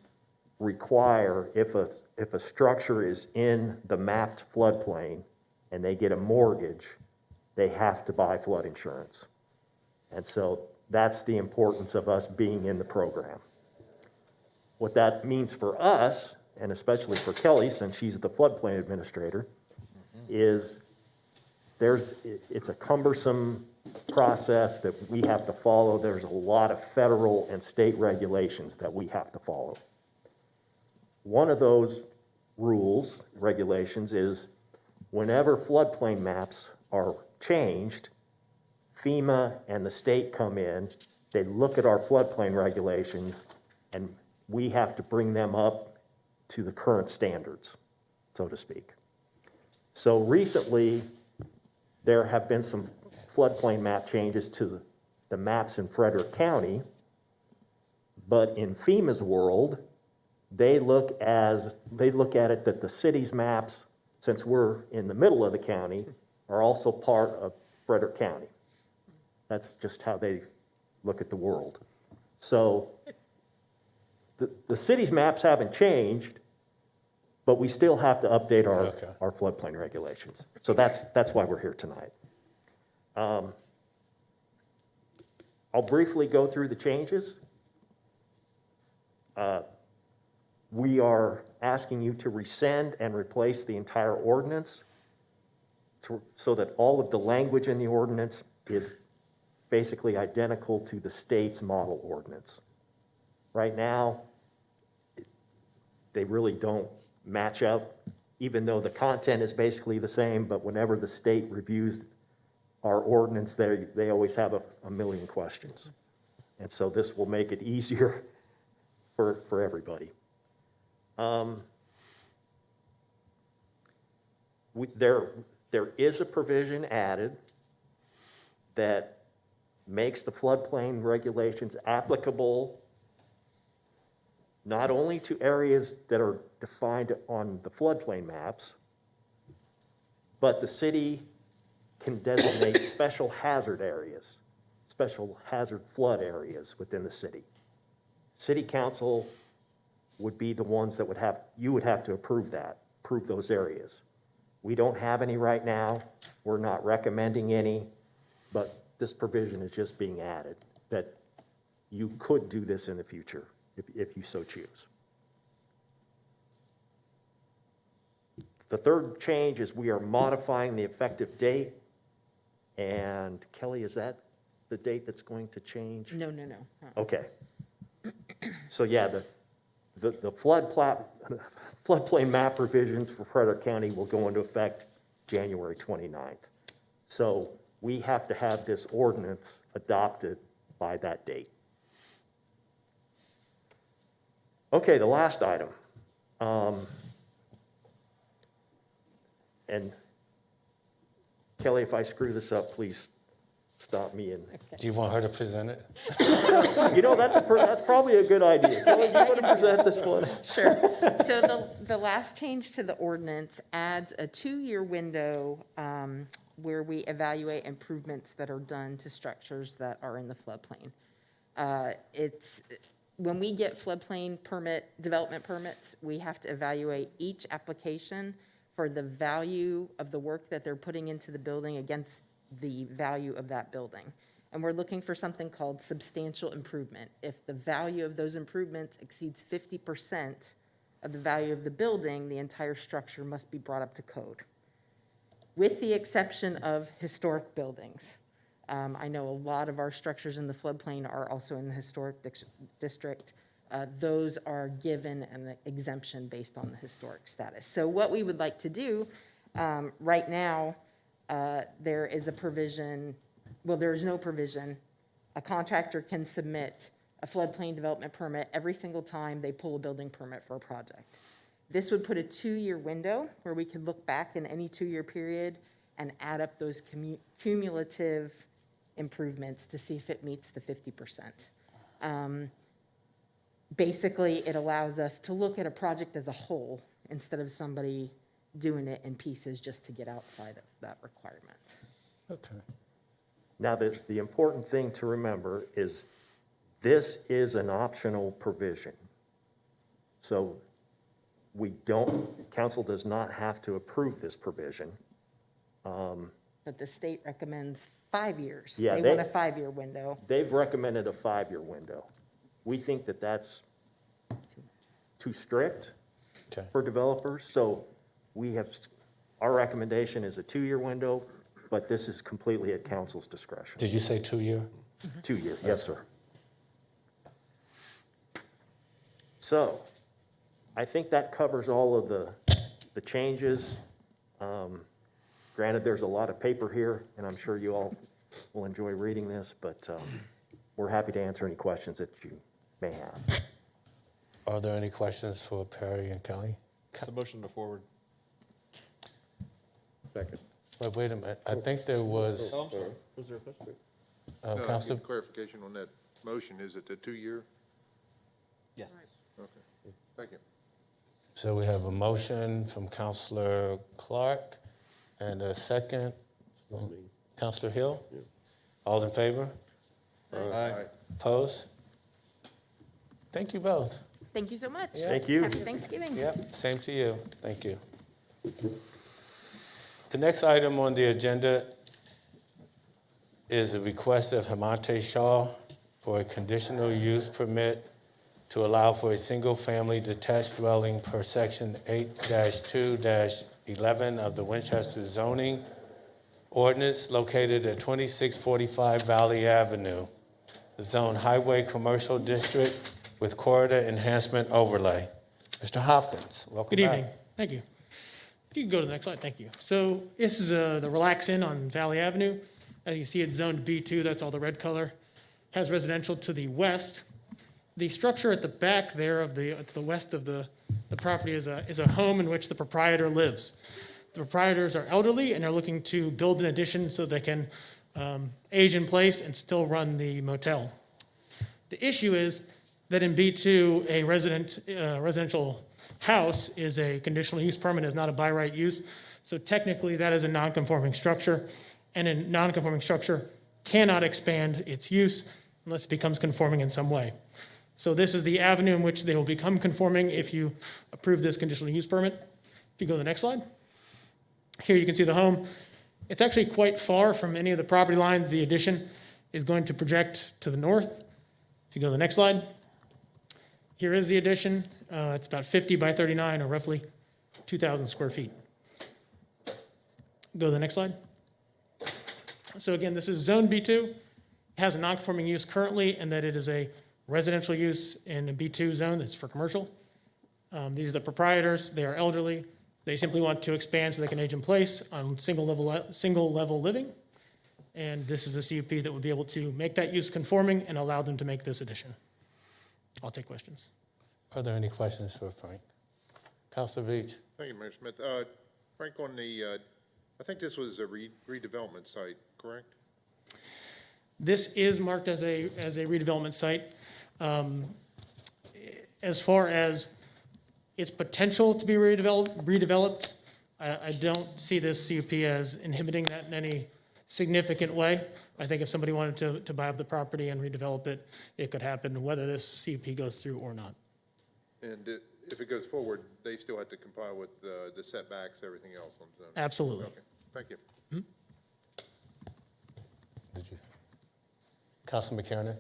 require if a structure is in the mapped floodplain and they get a mortgage, they have to buy flood insurance. And so that's the importance of us being in the program. What that means for us, and especially for Kelly, since she's the floodplain administrator, is it's a cumbersome process that we have to follow. There's a lot of federal and state regulations that we have to follow. One of those rules, regulations, is whenever floodplain maps are changed, FEMA and the state come in, they look at our floodplain regulations, and we have to bring them up to the current standards, so to speak. So recently, there have been some floodplain map changes to the maps in Frederick County, but in FEMA's world, they look at it that the city's maps, since we're in the middle of the county, are also part of Frederick County. That's just how they look at the world. So the city's maps haven't changed, but we still have to update our floodplain regulations. So that's why we're here tonight. I'll briefly go through the changes. We are asking you to rescind and replace the entire ordinance so that all of the language in the ordinance is basically identical to the state's model ordinance. Right now, they really don't match up, even though the content is basically the same, but whenever the state reviews our ordinance, they always have a million questions. And so this will make it easier for everybody. There is a provision added that makes the floodplain regulations applicable not only to areas that are defined on the floodplain maps, but the city can designate special hazard areas, special hazard flood areas within the city. City council would be the ones that you would have to approve those areas. We don't have any right now. We're not recommending any, but this provision is just being added, that you could do this in the future if you so choose. The third change is we are modifying the effective date. And Kelly, is that the date that's going to change? No. Okay. So yeah, the floodplain map revisions for Frederick County will go into effect January 29th. So we have to have this ordinance adopted by that date. Okay, the last item. And Kelly, if I screw this up, please stop me. And Do you want her to present it? that's probably a good idea. Kelly, do you want to present this one? Sure. So the last change to the ordinance adds a 2-year window where we evaluate improvements that are done to structures that are in the floodplain. It's, when we get floodplain development permits, we have to evaluate each application for the value of the work that they're putting into the building against the value of that building. And we're looking for something called substantial improvement. If the value of those improvements exceeds 50% of the value of the building, the entire structure must be brought up to code, with the exception of historic buildings. I know a lot of our structures in the floodplain are also in the historic district. Those are given an exemption based on the historic status. So what we would like to do, right now, there is a provision, well, there is no provision. A contractor can submit a floodplain development permit every single time they pull a building permit for a project. This would put a 2-year window where we could look back in any 2-year period and add up those cumulative improvements to see if it meets the 50%. Basically, it allows us to look at a project as a whole instead of somebody doing it in pieces just to get outside of that requirement. Okay. Now, the important thing to remember is this is an optional provision. So council does not have to approve this provision. But the state recommends 5 years. Yeah, They want a 5-year window. They've recommended a 5-year window. We think that that's too strict Okay. for developers, so our recommendation is a 2-year window, but this is completely at council's discretion. Did you say 2-year? 2-year, yes, sir. So, I think that covers all of the changes. Granted, there's a lot of paper here, and I'm sure you all will enjoy reading this, but we're happy to answer any questions that you may have. Are there any questions for Perry and Kelly? The motion to forward. Second. Wait a minute. I think there was, Oh, I'm sorry. Was there a question? No, I Council, need clarification on that motion. Is it the 2-year? Yes. Okay, thank you. so we have a motion from Councilor Clark and a second from Councilor Hill. All in favor? Aye. Opposed? Thank you both. Thank you so much. Thank you. Happy Thanksgiving. Yep, same to you. Thank you. The next item on the agenda is a request of Hamante Shaw for a conditional use permit to allow for a single-family detached dwelling per section 8-2-11 of the Winchester zoning ordinance located at 2645 Valley Avenue, the zone highway commercial district with corridor enhancement overlay. Mr. Hopkins, welcome Good back. evening. Thank you. If you can go to the next slide, thank you. So this is the Relax Inn on Valley Avenue. As you see, it's zoned B2, that's all the red color. Has residential to the west. The structure at the back there to the west of the property is a home in which the proprietor lives. The proprietors are elderly and are looking to build an addition so they can age in place and still run the motel. The issue is that in B2, a residential house is a conditional use permit, is not a by right use. So technically, that is a non-conforming structure, and a non-conforming structure cannot expand its use unless it becomes conforming in some way. So this is the avenue in which they will become conforming if you approve this conditional use permit. If you go to the next slide. Here you can see the home. It's actually quite far from any of the property lines. The addition is going to project to the north. If you go to the next slide. Here is the addition. It's about 50 by 39, or roughly 2,000 square feet. Go to the next slide. So again, this is Zone B2. It has a non-conforming use currently, and that it is a residential use in a B2 zone that's for commercial. These are the proprietors. They are elderly. They simply want to expand so they can age in place on single level living. And this is a CUP that would be able to make that use conforming and allow them to make this addition. I'll take questions. Are there any questions for Frank? Councilor Veach? Thank you, Mayor Smith. Frank, on the, I think this was a redevelopment site, correct? This is marked as a redevelopment site. As far as its potential to be redeveloped, I don't see this CUP as inhibiting that in any significant way. I think if somebody wanted to buy up the property and redevelop it, it could happen whether this CUP goes through or not. And if it goes forward, they still have to comply with the setbacks, everything else on zoning? Absolutely. Okay, thank you. Did you? Councilman McKiernan?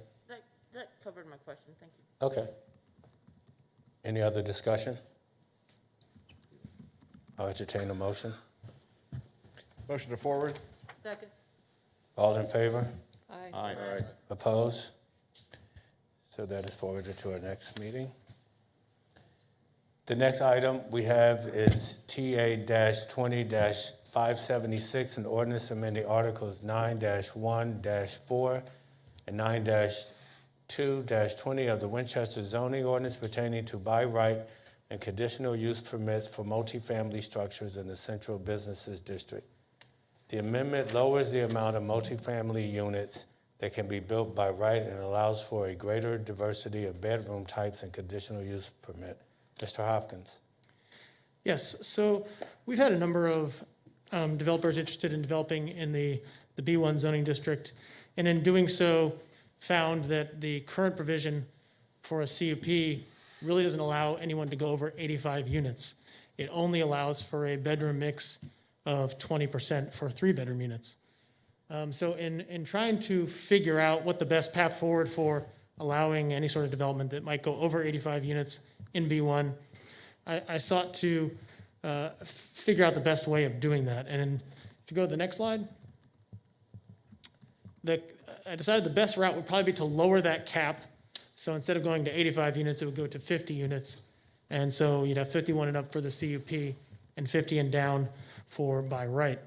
That covered my question, thank you. Okay. Any other discussion? I'll entertain a motion. Motion to forward? Second. All in favor? Aye. Opposed? So that is forwarded to our next meeting. The next item we have is TA-20-576, an ordinance amending Articles 9-1-4 and 9-2-20 of the Winchester zoning ordinance pertaining to by right and conditional use permits for multifamily structures in the Central Businesses District. The amendment lowers the amount of multifamily units that can be built by right and allows for a greater diversity of bedroom types and conditional use permit. Mr. Hopkins. Yes, so we've had a number of developers interested in developing in the B1 zoning district, and in doing so, found that the current provision for a CUP really doesn't allow anyone to go over 85 units. It only allows for a bedroom mix of 20% for 3-bedroom units. So in trying to figure out what the best path forward for allowing any sort of development that might go over 85 units in B1, I sought to figure out the best way of doing that. And if you go to the next slide, I decided the best route would probably be to lower that cap. So instead of going to 85 units, it would go to 50 units. And so you'd have 51 and up for the CUP and 50 and down for by right.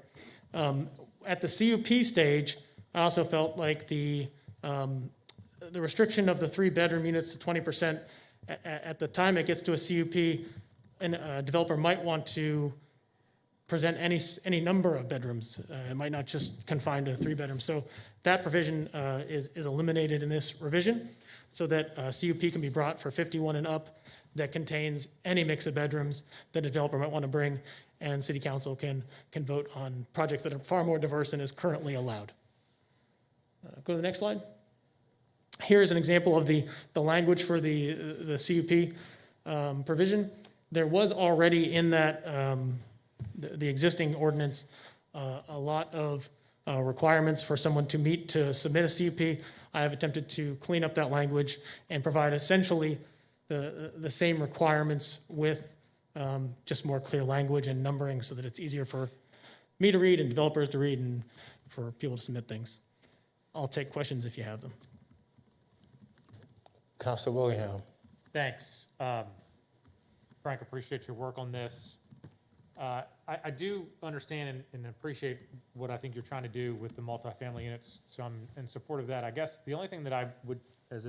At the CUP stage, I also felt like the restriction of the 3-bedroom units to 20%, at the time it gets to a CUP, and a developer might want to present any number of bedrooms. It might not just confine to 3 bedrooms. So that provision is eliminated in this revision, so that CUP can be brought for 51 and up that contains any mix of bedrooms that a developer might want to bring, and city council can vote on projects that are far more diverse than is currently allowed. Go to the next slide. Here is an example of the language for the CUP provision. There was already in that the existing ordinance a lot of requirements for someone to meet to submit a CUP. I have attempted to clean up that language and provide essentially the same requirements with just more clear language and numbering so that it's easier for me to read and developers to read and for people to submit things. I'll take questions if you have them. Councilor Willingham. Thanks. Frank, appreciate your work on this. I do understand and appreciate what I think you're trying to do with the multifamily units, so I'm in support of that. I guess the only thing that I would, as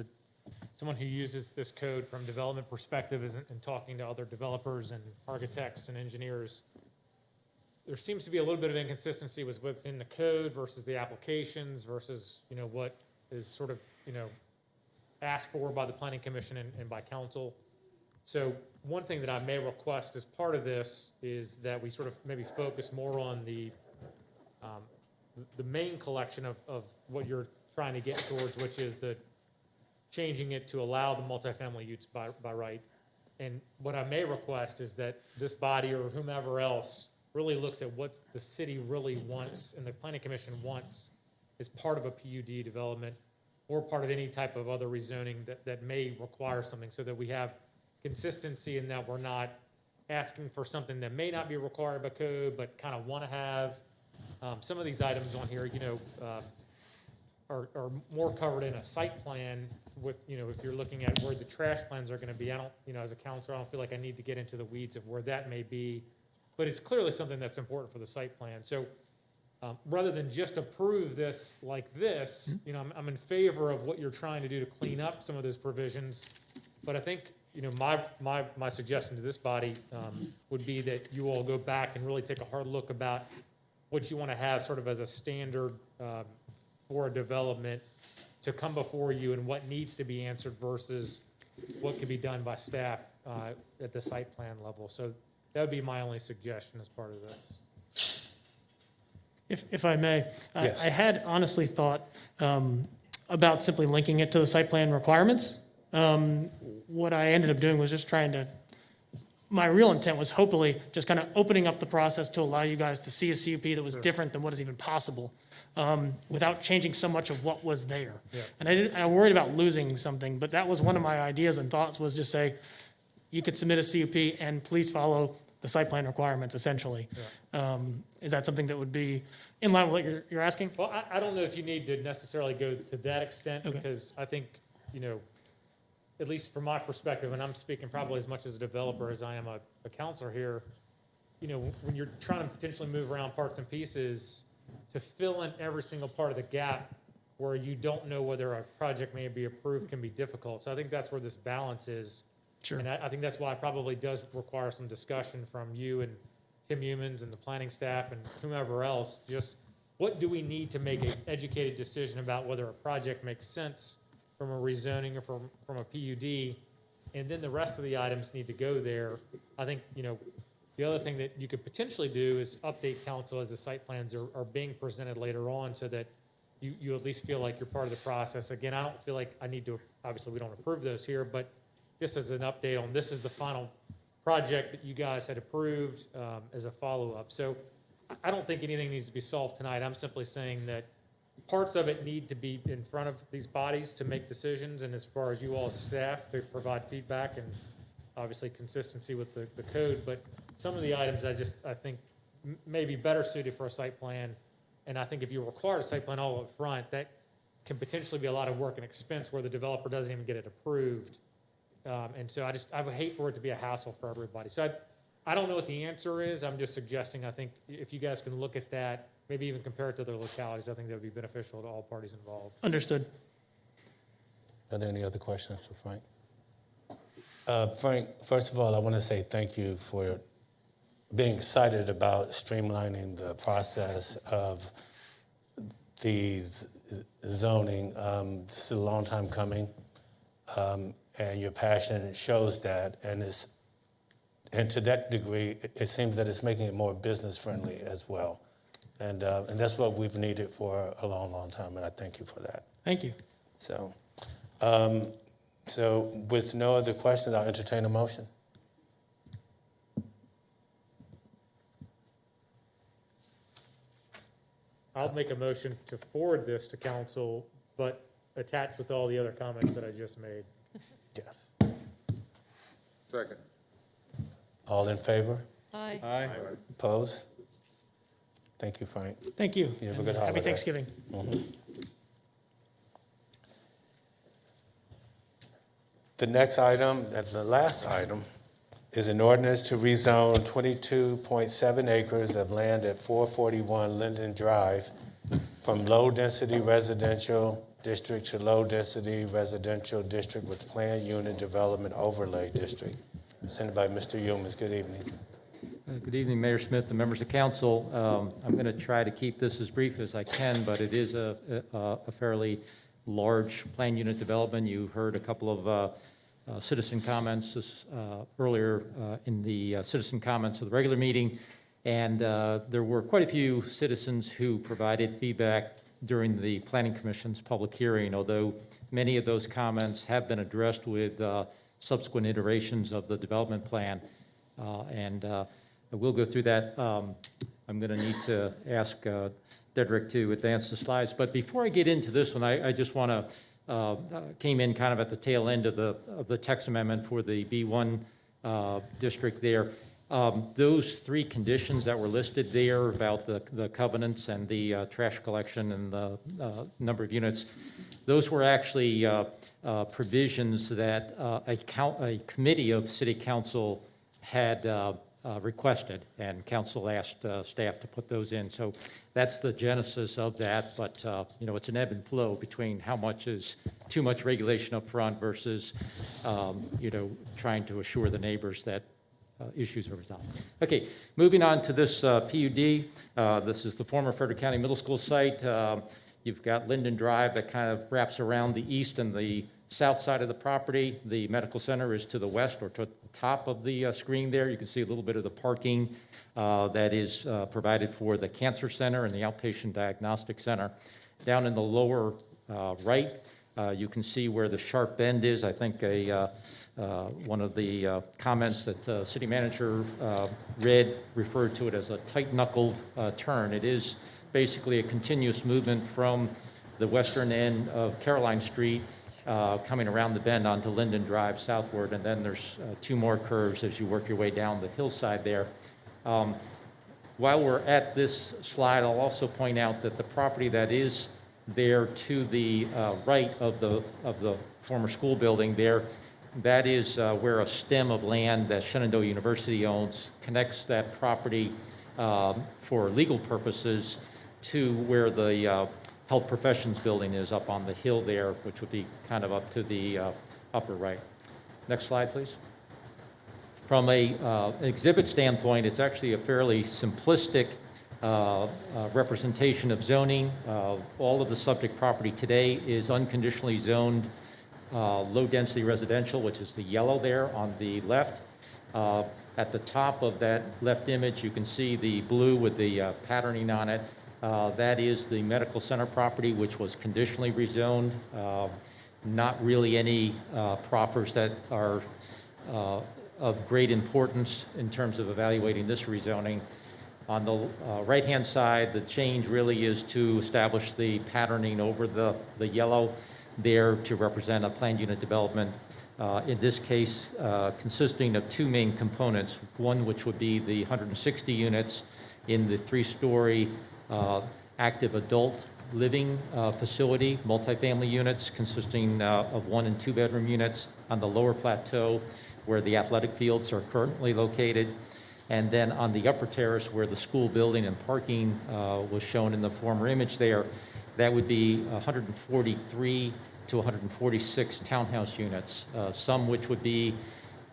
someone who uses this code from development perspective is in talking to other developers and architects and engineers, there seems to be a little bit of inconsistency within the code versus the applications versus, what is sort of, asked for by the planning commission and by council. So one thing that I may request as part of this is that we sort of maybe focus more on the main collection of what you're trying to get towards, which is the changing it to allow the multifamily use by right. And what I may request is that this body or whomever else really looks at what the city really wants and the planning commission wants as part of a PUD development or part of any type of other rezoning that may require something, so that we have consistency in that we're not asking for something that may not be required by code, but kind of want to have. Some of these items on here, are more covered in a site plan with, if you're looking at where the trash plans are going to be. I don't, as a counselor, I don't feel like I need to get into the weeds of where that may be, but it's clearly something that's important for the site plan. So rather than just approve this like this, I'm in favor of what you're trying to do to clean up some of those provisions. But I think, my suggestion to this body would be that you all go back and really take a hard look about what you want to have sort of as a standard for a development to come before you and what needs to be answered versus what could be done by staff at the site plan level. So that would be my only suggestion as part of this. If I may, Yes. I had honestly thought about simply linking it to the site plan requirements. What I ended up doing was just trying to, my real intent was hopefully just kind of opening up the process to allow you guys to see a CUP that was different than what is even possible, without changing so much of what was there. Yeah. And I worried about losing something, but that was one of my ideas and thoughts, was just say, you could submit a CUP and please follow the site plan requirements, essentially. Is that something that would be in line with what you're asking? Well, I don't know if you need to necessarily go to that extent, Okay. because I think, you know, at least from my perspective, and I'm speaking probably as much as a developer as I am a counselor here, you know, when you're trying to potentially move around parts and pieces, to fill in every single part of the gap where you don't know whether a project may be approved can be difficult. So I think that's where this balance is. Sure. And I think that's why it probably does require some discussion from you and Tim Humans and the planning staff and whomever else. Just what do we need to make an educated decision about whether a project makes sense from a rezoning or from a PUD? And then the rest of the items need to go there. I think, you know, the other thing that you could potentially do is update council as the site plans are being presented later on, so that you at least feel like you're part of the process. Again, I don't feel like I need to, obviously we don't approve those here, but just as an update on, this is the final project that you guys had approved as a follow-up. So I don't think anything needs to be solved tonight. I'm simply saying that parts of it need to be in front of these bodies to make decisions, and as far as you all as staff to provide feedback and obviously consistency with the code. But some of the items I think may be better suited for a site plan. And I think if you require a site plan all up front, that can potentially be a lot of work and expense where the developer doesn't even get it approved. And so I would hate for it to be a hassle for everybody. So I don't know what the answer is. I'm just suggesting, I think if you guys can look at that, maybe even compare it to other localities, I think that would be beneficial to all parties involved. Understood. Are there any other questions for Frank? Frank, first of all, I want to say thank you for being excited about streamlining the process of these zoning. This is a long time coming, and your passion shows that, and to that degree, it seems that it's making it more business friendly as well. And that's what we've needed for a long, long time, and I thank you for that. Thank you. So, so with no other questions, I'll entertain a motion. I'll make a motion to forward this to council, but attached with all the other comments that I just made. Yes. Second. All in favor? Aye. Aye. Opposed? Thank you, Frank. Thank you. You have a And good holiday. Happy Thanksgiving. The next item, that's the last item, is an ordinance to rezone 22.7 acres of land at 441 Linden Drive from low-density residential district to low-density residential district with planned unit development overlay district. Sent by Mr. Humans. Good evening. Good evening, Mayor Smith and members of council. I'm going to try to keep this as brief as I can, but it is a fairly large plan unit development. You heard a couple of citizen comments earlier in the citizen comments of the regular meeting, and there were quite a few citizens who provided feedback during the Planning Commission's public hearing, although many of those comments have been addressed with subsequent iterations of the development plan. We'll go through that. I'm going to need to ask Dedrick to advance the slides. But before I get into this one, I just want to, came in kind of at the tail end of the text amendment for the B1 district there. Those three conditions that were listed there about the covenants and the trash collection and the number of units, those were actually provisions that a committee of city council had requested, and council asked staff to put those in. So that's the genesis of that, but it's an ebb and flow between how much is too much regulation up front versus trying to assure the neighbors that issues are resolved. Okay, moving on to this PUD. This is the former Frederick County Middle School site. You've got Linden Drive that kind of wraps around the east and the south side of the property. The medical center is to the west or to the top of the screen there. You can see a little bit of the parking that is provided for the cancer center and the outpatient diagnostic center. Down in the lower right, you can see where the sharp bend is. I think one of the comments that city manager read referred to it as a tight-knuckled turn. It is basically a continuous movement from the western end of Caroline Street coming around the bend onto Linden Drive southward, and then there's two more curves as you work your way down the hillside there. While we're at this slide, I'll also point out that the property that is there to the right of the former school building there, that is where a stem of land that Shenandoah University owns connects that property for legal purposes to where the health professions building is up on the hill there, which would be kind of up to the upper right. Next slide, please. From an exhibit standpoint, it's actually a fairly simplistic representation of zoning. All of the subject property today is unconditionally zoned low-density residential, which is the yellow there on the left. At the top of that left image, you can see the blue with the patterning on it. That is the medical center property, which was conditionally rezoned. Not really any proffers that are of great importance in terms of evaluating this rezoning. On the right-hand side, the change really is to establish the patterning over the yellow there to represent a planned unit development, in this case consisting of two main components, one which would be the 160 units in the three-story active adult living facility, multifamily units consisting of 1 and 2 bedroom units on the lower plateau where the athletic fields are currently located. And then on the upper terrace where the school building and parking was shown in the former image there, that would be 143 to 146 townhouse units, some which would be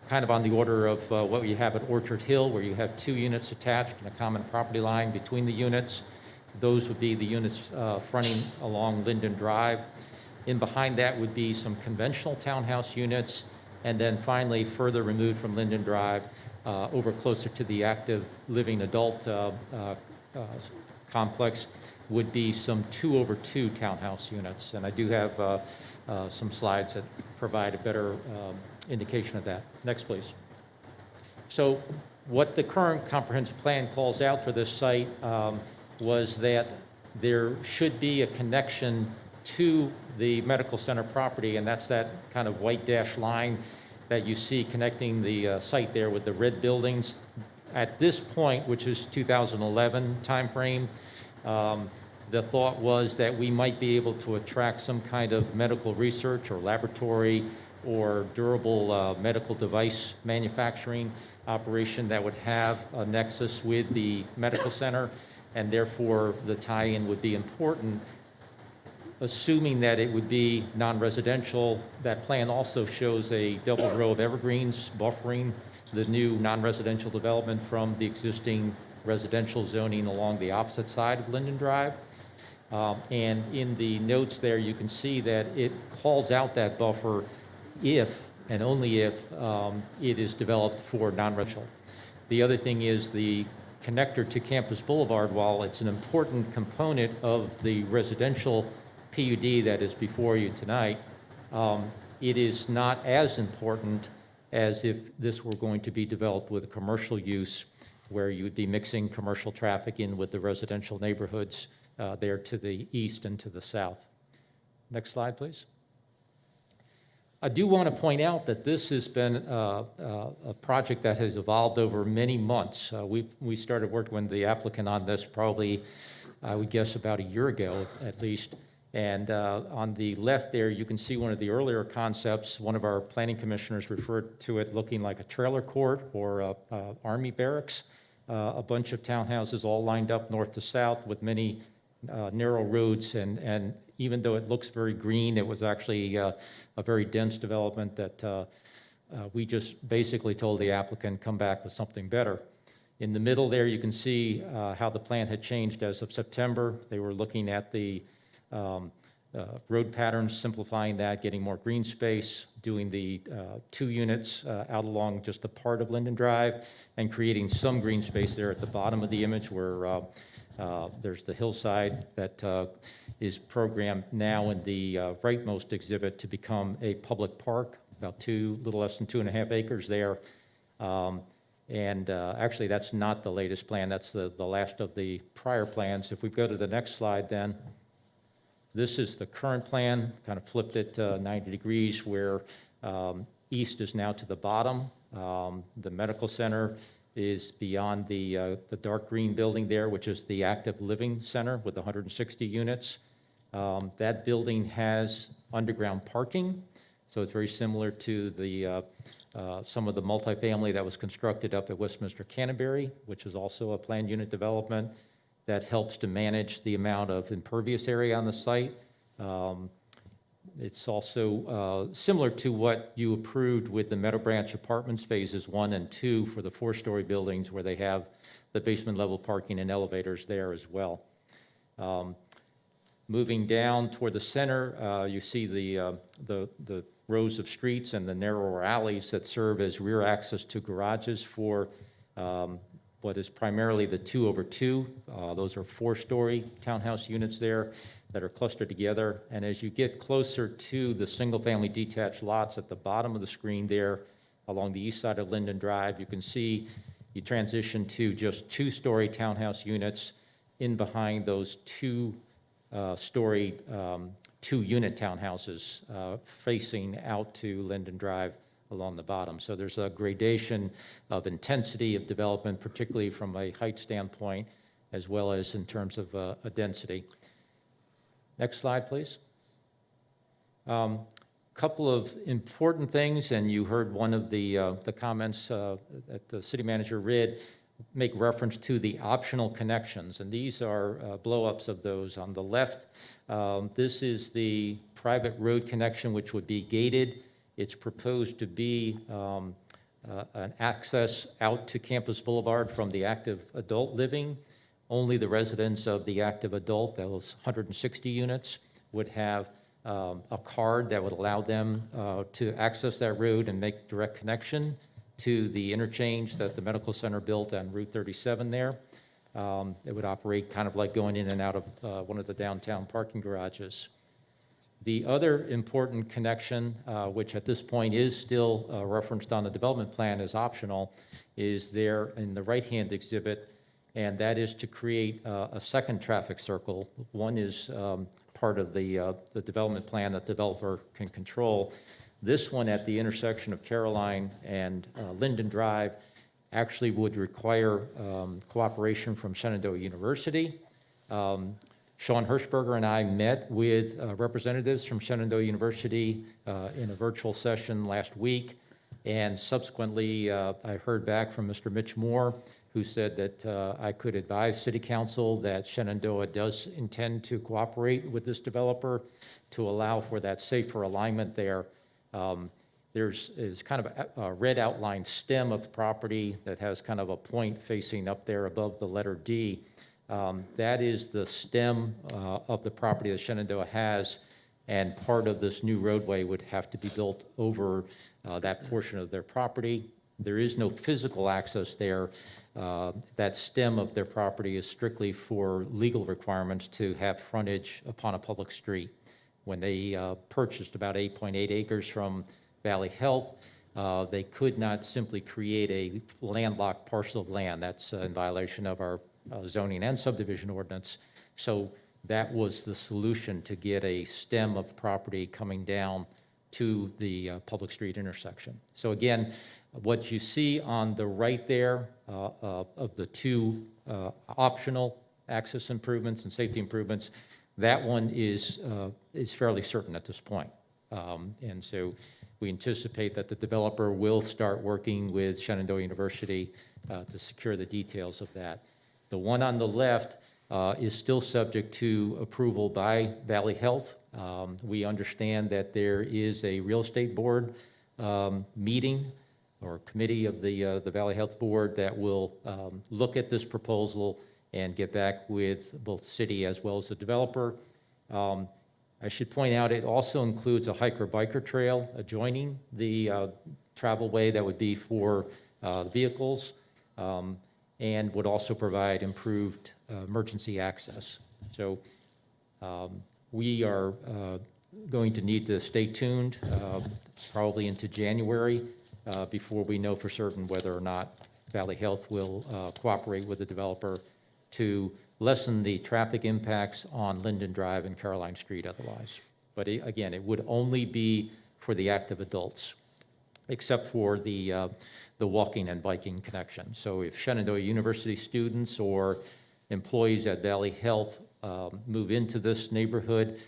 kind of on the order of what you have at Orchard Hill, where you have 2 units attached and a common property line between the units. Those would be the units fronting along Linden Drive. In behind that would be some conventional townhouse units, and then finally, further removed from Linden Drive, over closer to the active living adult complex, would be some 2-over-2 townhouse units. And I do have some slides that provide a better indication of that. Next, please. So what the current comprehensive plan calls out for this site was that there should be a connection to the medical center property, and that's that kind of white dashed line that you see connecting the site there with the red buildings. At this point, which is 2011 timeframe, the thought was that we might be able to attract some kind of medical research or laboratory or durable medical device manufacturing operation that would have a nexus with the medical center, and therefore the tie-in would be important. Assuming that it would be non-residential, that plan also shows a double row of evergreens buffering the new non-residential development from the existing residential zoning along the opposite side of Linden Drive. And in the notes there, you can see that it calls out that buffer if and only if it is developed for non-residential. The other thing is the connector to Campus Boulevard, while it's an important component of the residential PUD that is before you tonight, it is not as important as if this were going to be developed with a commercial use where you would be mixing commercial traffic in with the residential neighborhoods there to the east and to the south. Next slide, please. I do want to point out that this has been a project that has evolved over many months. We started working with the applicant on this probably, I would guess, about a year ago at least. And on the left there, you can see one of the earlier concepts. One of our planning commissioners referred to it looking like a trailer court or army barracks. A bunch of townhouses all lined up north to south with many narrow roads. And even though it looks very green, it was actually a very dense development that we just basically told the applicant, come back with something better. In the middle there, you can see how the plan had changed as of September. They were looking at the road patterns, simplifying that, getting more green space, doing the 2 units out along just a part of Linden Drive, and creating some green space there at the bottom of the image where there's the hillside that is programmed now in the rightmost exhibit to become a public park, about little less than 2.5 acres there. Actually, that's not the latest plan. That's the last of the prior plans. If we go to the next slide then, this is the current plan, kind of flipped it 90 degrees where east is now to the bottom. The medical center is beyond the dark green building there, which is the active living center with 160 units. That building has underground parking, so it's very similar to the some of the multifamily that was constructed up at Westminster Canterbury, which is also a planned unit development that helps to manage the amount of impervious area on the site. It's also similar to what you approved with the Meadow Branch Apartments Phases 1 and 2 for the 4-story buildings where they have the basement level parking and elevators there as well. Moving down toward the center, you see the rows of streets and the narrower alleys that serve as rear access to garages for what is primarily the 2-over-2. Those are 4-story townhouse units there that are clustered together. And as you get closer to the single-family detached lots at the bottom of the screen there along the east side of Linden Drive, you can see you transition to just 2-story townhouse units in behind those 2-story 2-unit townhouses facing out to Linden Drive along the bottom. So there's a gradation of intensity of development, particularly from a height standpoint, as well as in terms of a density. Next slide, please. Couple of important things, and you heard one of the comments that the city manager read, make reference to the optional connections, and these are blow-ups of those. On the left, this is the private road connection, which would be gated. It's proposed to be an access out to Campus Boulevard from the active adult living. Only the residents of the active adult, those 160 units, would have a card that would allow them to access that road and make direct connection to the interchange that the medical center built on Route 37 there. It would operate kind of like going in and out of one of the downtown parking garages. The other important connection, which at this point is still referenced on the development plan as optional, is there in the right-hand exhibit, and that is to create a second traffic circle. One is part of the development plan that the developer can control. This one at the intersection of Caroline and Linden Drive actually would require cooperation from Shenandoah University. Sean Hirschberger and I met with representatives from Shenandoah University in a virtual session last week, and subsequently I heard back from Mr. Mitch Moore, who said that I could advise City Council that Shenandoah does intend to cooperate with this developer to allow for that safer alignment there. There's kind of a red outline stem of the property that has kind of a point facing up there above the letter D. That is the stem of the property that Shenandoah has, and part of this new roadway would have to be built over that portion of their property. There is no physical access there. That stem of their property is strictly for legal requirements to have frontage upon a public street. When they purchased about 8.8 acres from Valley Health, they could not simply create a landlocked parcel of land. That's in violation of our zoning and subdivision ordinance. So that was the solution, to get a stem of property coming down to the public street intersection. So again, what you see on the right there of the two optional access improvements and safety improvements, that one is fairly certain at this point. And so we anticipate that the developer will start working with Shenandoah University to secure the details of that. The one on the left is still subject to approval by Valley Health. We understand that there is a real estate board meeting or committee of the Valley Health Board that will look at this proposal and get back with both city as well as the developer. I should point out, it also includes a hiker-biker trail adjoining the travelway that would be for vehicles, and would also provide improved emergency access. So we are going to need to stay tuned probably into January before we know for certain whether or not Valley Health will cooperate with the developer to lessen the traffic impacts on Linden Drive and Caroline Street otherwise. But again, it would only be for the active adults, except for the walking and biking connection. So if Shenandoah University students or employees at Valley Health move into this neighborhood,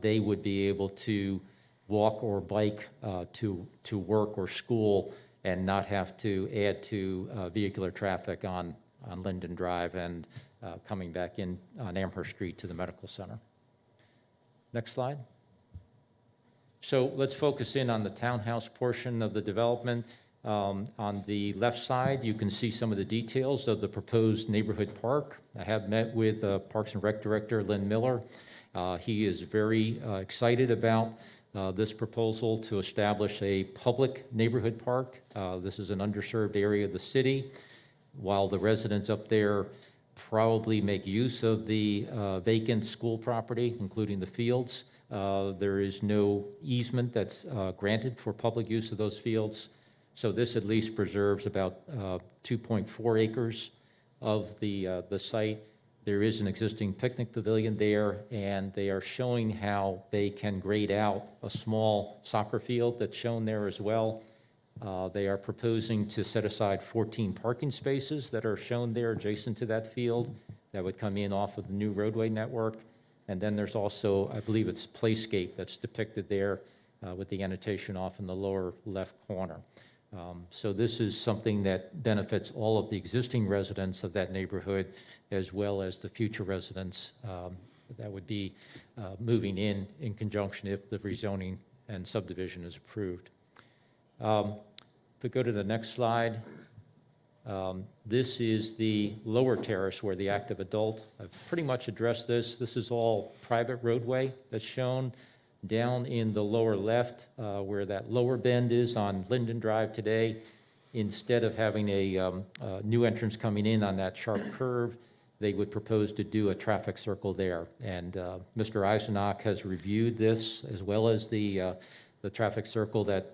they would be able to walk or bike to work or school and not have to add to vehicular traffic on Linden Drive and coming back in on Amherst Street to the medical center. Next slide. So let's focus in on the townhouse portion of the development. On the left side, you can see some of the details of the proposed neighborhood park. I have met with Parks and Rec Director Lynn Miller. He is very excited about this proposal to establish a public neighborhood park. This is an underserved area of the city. While the residents up there probably make use of the vacant school property, including the fields, there is no easement that's granted for public use of those fields. So this at least preserves about 2.4 acres of the site. There is an existing picnic pavilion there, and they are showing how they can grade out a small soccer field that's shown there as well. They are proposing to set aside 14 parking spaces that are shown there adjacent to that field that would come in off of the new roadway network. And then there's also, I believe it's Playscape that's depicted there with the annotation off in the lower left corner. So this is something that benefits all of the existing residents of that neighborhood as well as the future residents that would be moving in conjunction if the rezoning and subdivision is approved. If we go to the next slide, this is the lower terrace where the active adult, I've pretty much addressed this. This is all private roadway that's shown. Down in the lower left, where that lower bend is on Linden Drive today, instead of having a new entrance coming in on that sharp curve, they would propose to do a traffic circle there. And Mr. Eisenach has reviewed this as well as the traffic circle that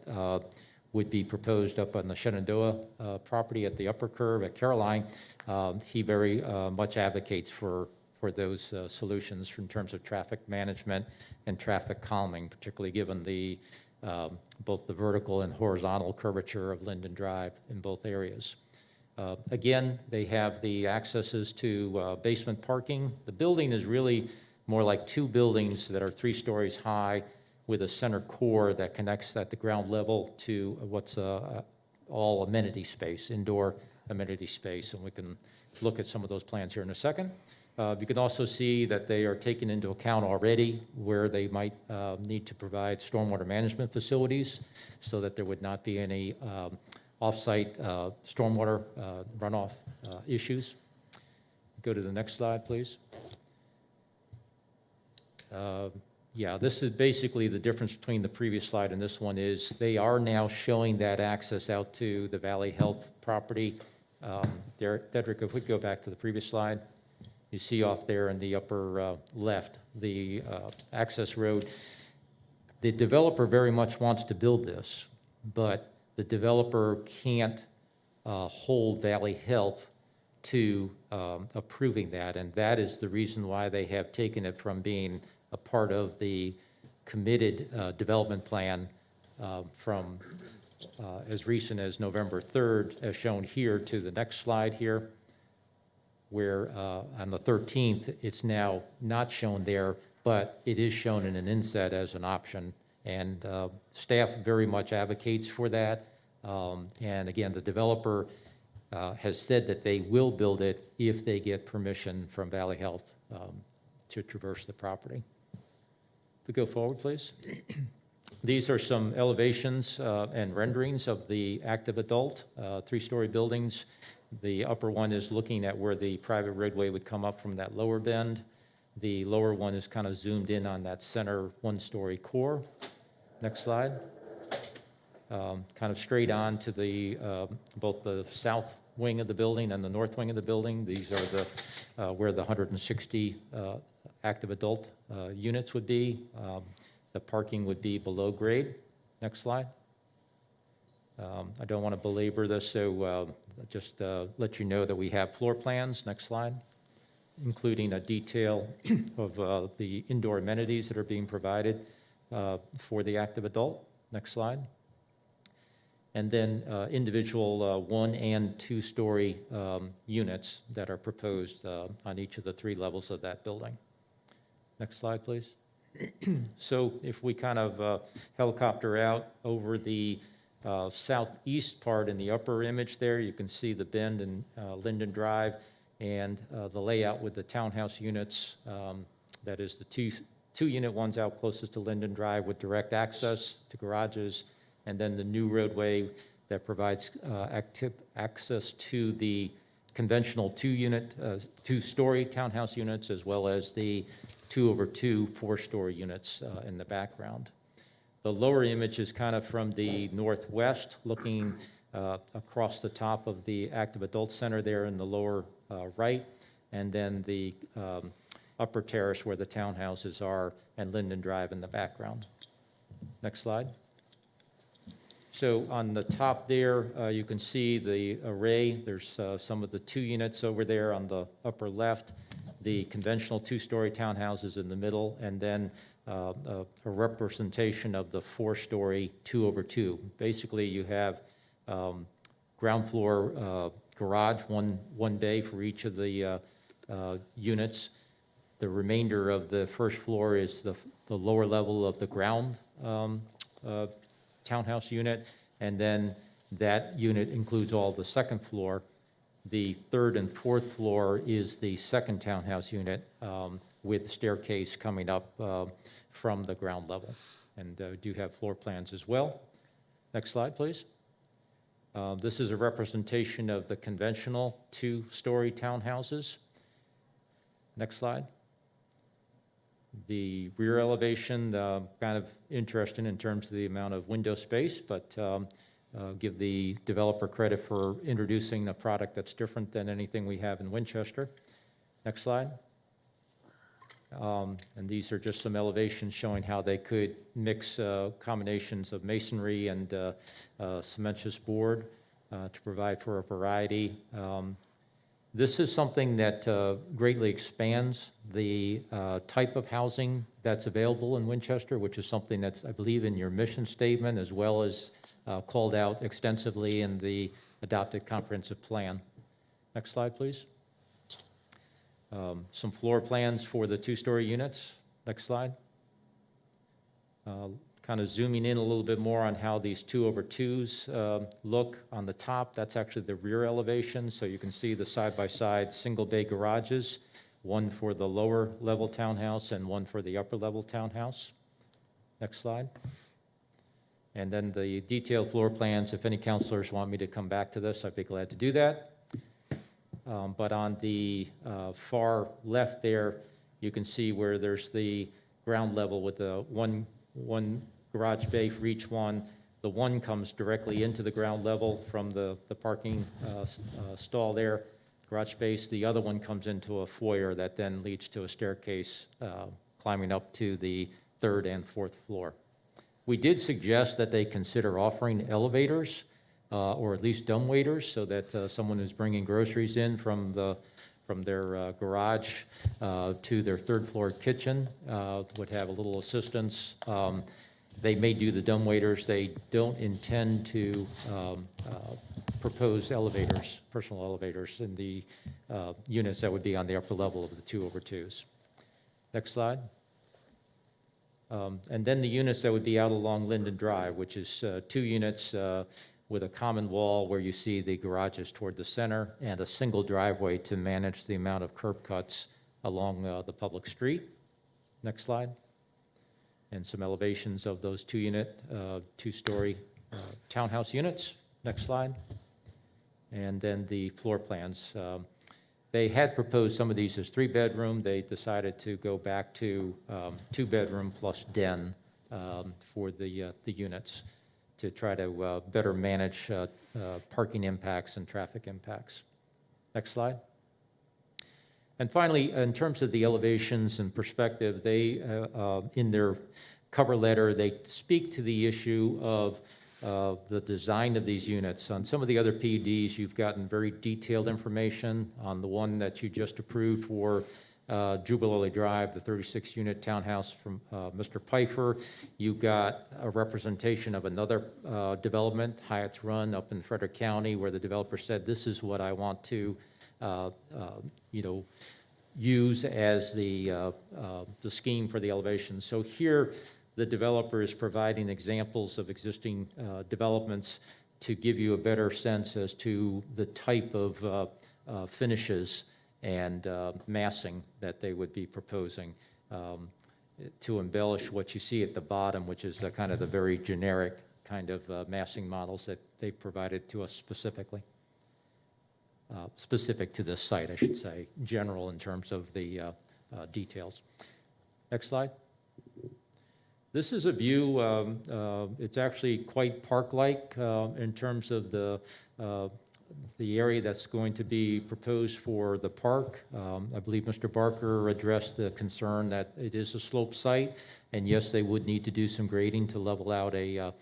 would be proposed up on the Shenandoah property at the upper curve at Caroline. He very much advocates for those solutions in terms of traffic management and traffic calming, particularly given the both the vertical and horizontal curvature of Linden Drive in both areas. Again, they have the accesses to basement parking. The building is really more like two buildings that are 3 stories high with a center core that connects at the ground level to what's all amenity space, indoor amenity space, and we can look at some of those plans here in a second. You can also see that they are taking into account already where they might need to provide stormwater management facilities so that there would not be any off-site stormwater runoff issues. Go to the next slide, please. Yeah, this is basically the difference between the previous slide and this one is they are now showing that access out to the Valley Health property. Dedrick, if we go back to the previous slide. You see off there in the upper left, the access road. The developer very much wants to build this, but the developer can't hold Valley Health to approving that, and that is the reason why they have taken it from being a part of the committed development plan from as recent as November 3rd, as shown here, to the next slide here, where on the 13th, it's now not shown there, but it is shown in an inset as an option. And staff very much advocates for that. And again, the developer has said that they will build it if they get permission from Valley Health to traverse the property. If we go forward, please. These are some elevations and renderings of the active adult 3-story buildings. The upper one is looking at where the private roadway would come up from that lower bend. The lower one is kind of zoomed in on that center one-story core. Next slide. Kind of straight on to the, both the south wing of the building and the north wing of the building. These are the, where the 160 active adult units would be. The parking would be below grade. Next slide. I don't want to belabor this, so just let you know that we have floor plans. Next slide. Including a detail of the indoor amenities that are being provided for the active adult. Next slide. And then individual one- and two-story units that are proposed on each of the three levels of that building. Next slide, please. So if we kind of helicopter out over the southeast part in the upper image there, you can see the bend in Linden Drive and the layout with the townhouse units. That is the two-unit ones out closest to Linden Drive with direct access to garages, and then the new roadway that provides access to the conventional two-story townhouse units, as well as the 2/2 four-story units in the background. The lower image is kind of from the northwest, looking across the top of the active adult center there in the lower right, and then the upper terrace where the townhouses are, and Linden Drive in the background. Next slide. So on the top there, you can see the array. There's some of the two units over there on the upper left, the conventional two-story townhouses in the middle, and then a representation of the four-story 2/2. Basically, you have ground floor garage, one bay for each of the units. The remainder of the first floor is the lower level of the ground townhouse unit, and then that unit includes all the second floor. The third and fourth floor is the second townhouse unit with staircase coming up from the ground level. And do have floor plans as well. Next slide, please. This is a representation of the conventional two-story townhouses. Next slide. The rear elevation, kind of interesting in terms of the amount of window space, but give the developer credit for introducing a product that's different than anything we have in Winchester. Next slide. And these are just some elevations showing how they could mix combinations of masonry and cementous board to provide for a variety. This is something that greatly expands the type of housing that's available in Winchester, which is something that's, I believe, in your mission statement, as well as called out extensively in the adopted comprehensive plan. Next slide, please. Some floor plans for the two-story units. Next slide. Kind of zooming in a little bit more on how these 2/2s look on the top. That's actually the rear elevation, so you can see the side-by-side single-bay garages, one for the lower level townhouse and one for the upper level townhouse. Next slide. And then the detailed floor plans, if any counselors want me to come back to this, I'd be glad to do that. But on the far left there, you can see where there's the ground level with the one garage bay for each one. The one comes directly into the ground level from the parking stall there, garage space. The other one comes into a foyer that then leads to a staircase climbing up to the third and fourth floor. We did suggest that they consider offering elevators or at least dumbwaiters so that someone who's bringing groceries in from their garage to their third floor kitchen would have a little assistance. They may do the dumbwaiters. They don't intend to propose elevators, personal elevators, in the units that would be on the upper level of the 2/2s. Next slide. And then the units that would be out along Linden Drive, which is two units with a common wall where you see the garages toward the center and a single driveway to manage the amount of curb cuts along the public street. Next slide. And some elevations of those two-story townhouse units. Next slide. And then the floor plans. They had proposed some of these as 3-bedroom. They decided to go back to 2-bedroom plus den for the units to try to better manage parking impacts and traffic impacts. Next slide. And finally, in terms of the elevations and perspective, they, in their cover letter, they speak to the issue of the design of these units. On some of the other PUDs, you've gotten very detailed information. On the one that you just approved for Jubilee Drive, the 36-unit townhouse from Mr. Pfeiffer, you got a representation of another development, Hyatt's Run, up in Frederick County, where the developer said, this is what I want to use as the scheme for the elevation. So here, the developer is providing examples of existing developments to give you a better sense as to the type of finishes and massing that they would be proposing to embellish what you see at the bottom, which is the kind of the very generic kind of massing models that they provided to us specifically. Specific to this site, I should say, general in terms of the details. Next slide. This is a view, it's actually quite park-like in terms of the area that's going to be proposed for the park. I believe Mr. Barker addressed the concern that it is a slope site, and yes, they would need to do some grading to level out a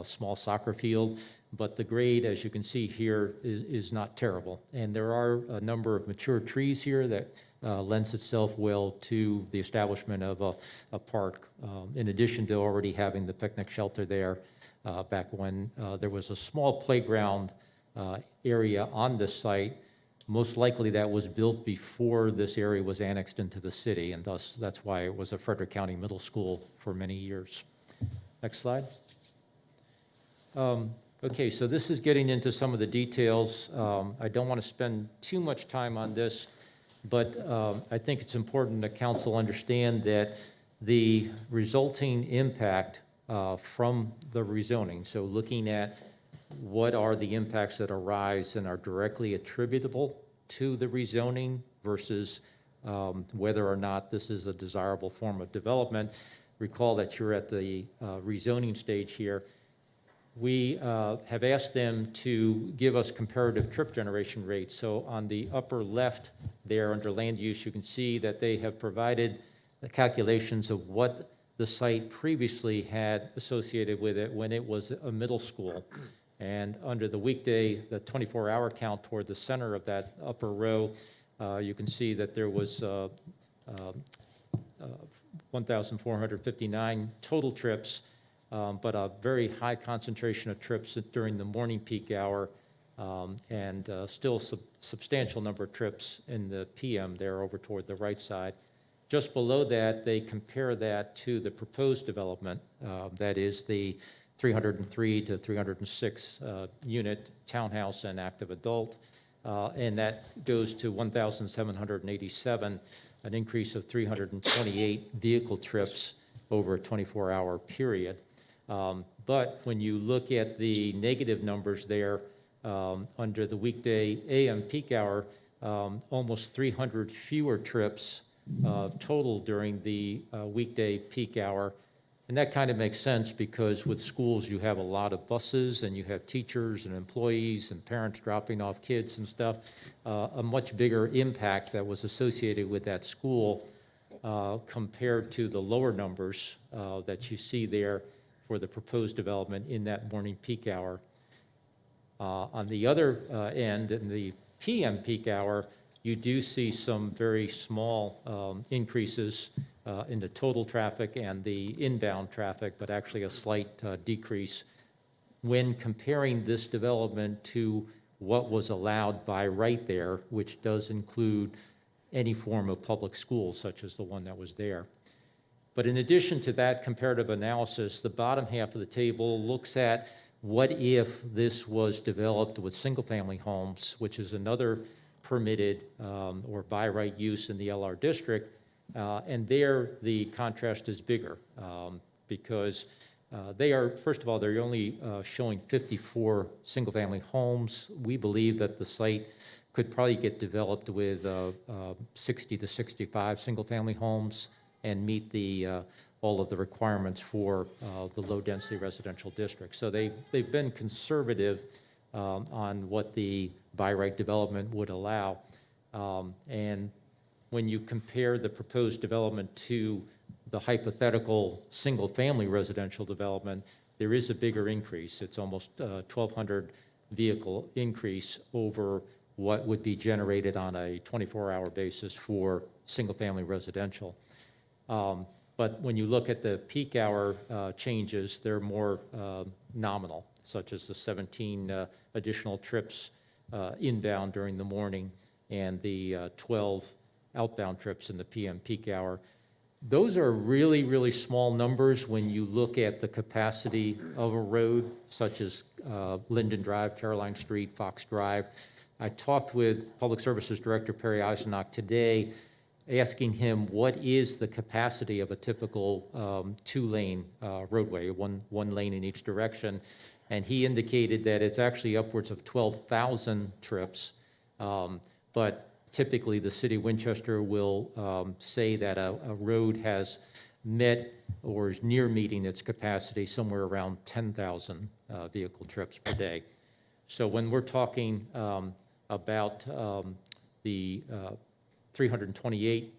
small soccer field. But the grade, as you can see here, is not terrible. And there are a number of mature trees here that lends itself well to the establishment of a park, in addition to already having the picnic shelter there back when there was a small playground area on this site. Most likely that was built before this area was annexed into the city, and thus that's why it was a Frederick County Middle School for many years. Next slide. Okay, so this is getting into some of the details. I don't want to spend too much time on this, but I think it's important that council understand that the resulting impact from the rezoning, so looking at what are the impacts that arise and are directly attributable to the rezoning versus whether or not this is a desirable form of development. Recall that you're at the rezoning stage here. We have asked them to give us comparative trip generation rates. So on the upper left there under land use, you can see that they have provided the calculations of what the site previously had associated with it when it was a middle school. And under the weekday, the 24-hour count toward the center of that upper row, you can see that there was 1,459 total trips, but a very high concentration of trips during the morning peak hour, and still substantial number of trips in the PM there over toward the right side. Just below that, they compare that to the proposed development, that is the 303 to 306 unit townhouse and active adult, and that goes to 1,787, an increase of 328 vehicle trips over a 24-hour period. But when you look at the negative numbers there, under the weekday AM peak hour, almost 300 fewer trips total during the weekday peak hour. And that kind of makes sense because with schools, you have a lot of buses and you have teachers and employees and parents dropping off kids and stuff. A much bigger impact that was associated with that school compared to the lower numbers that you see there for the proposed development in that morning peak hour. On the other end, in the PM peak hour, you do see some very small increases in the total traffic and the inbound traffic, but actually a slight decrease when comparing this development to what was allowed by right there, which does include any form of public school, such as the one that was there. But in addition to that comparative analysis, the bottom half of the table looks at what if this was developed with single-family homes, which is another permitted or by right use in the LR district. And there, the contrast is bigger because they are, first of all, they're only showing 54 single-family homes. We believe that the site could probably get developed with 60 to 65 single-family homes and meet all of the requirements for the low-density residential district. So they've been conservative on what the by right development would allow. And when you compare the proposed development to the hypothetical single-family residential development, there is a bigger increase. It's almost 1,200 vehicle increase over what would be generated on a 24-hour basis for single-family residential. But when you look at the peak hour changes, they're more nominal, such as the 17 additional trips inbound during the morning and the 12 outbound trips in the PM peak hour. Those are really, really small numbers when you look at the capacity of a road, such as Linden Drive, Caroline Street, Fox Drive. I talked with Public Services Director Perry Eisenach today, asking him what is the capacity of a typical two-lane roadway, one lane in each direction. And he indicated that it's actually upwards of 12,000 trips, but typically, the city of Winchester will say that a road has met or is near meeting its capacity somewhere around 10,000 vehicle trips per day. So when we're talking about the 328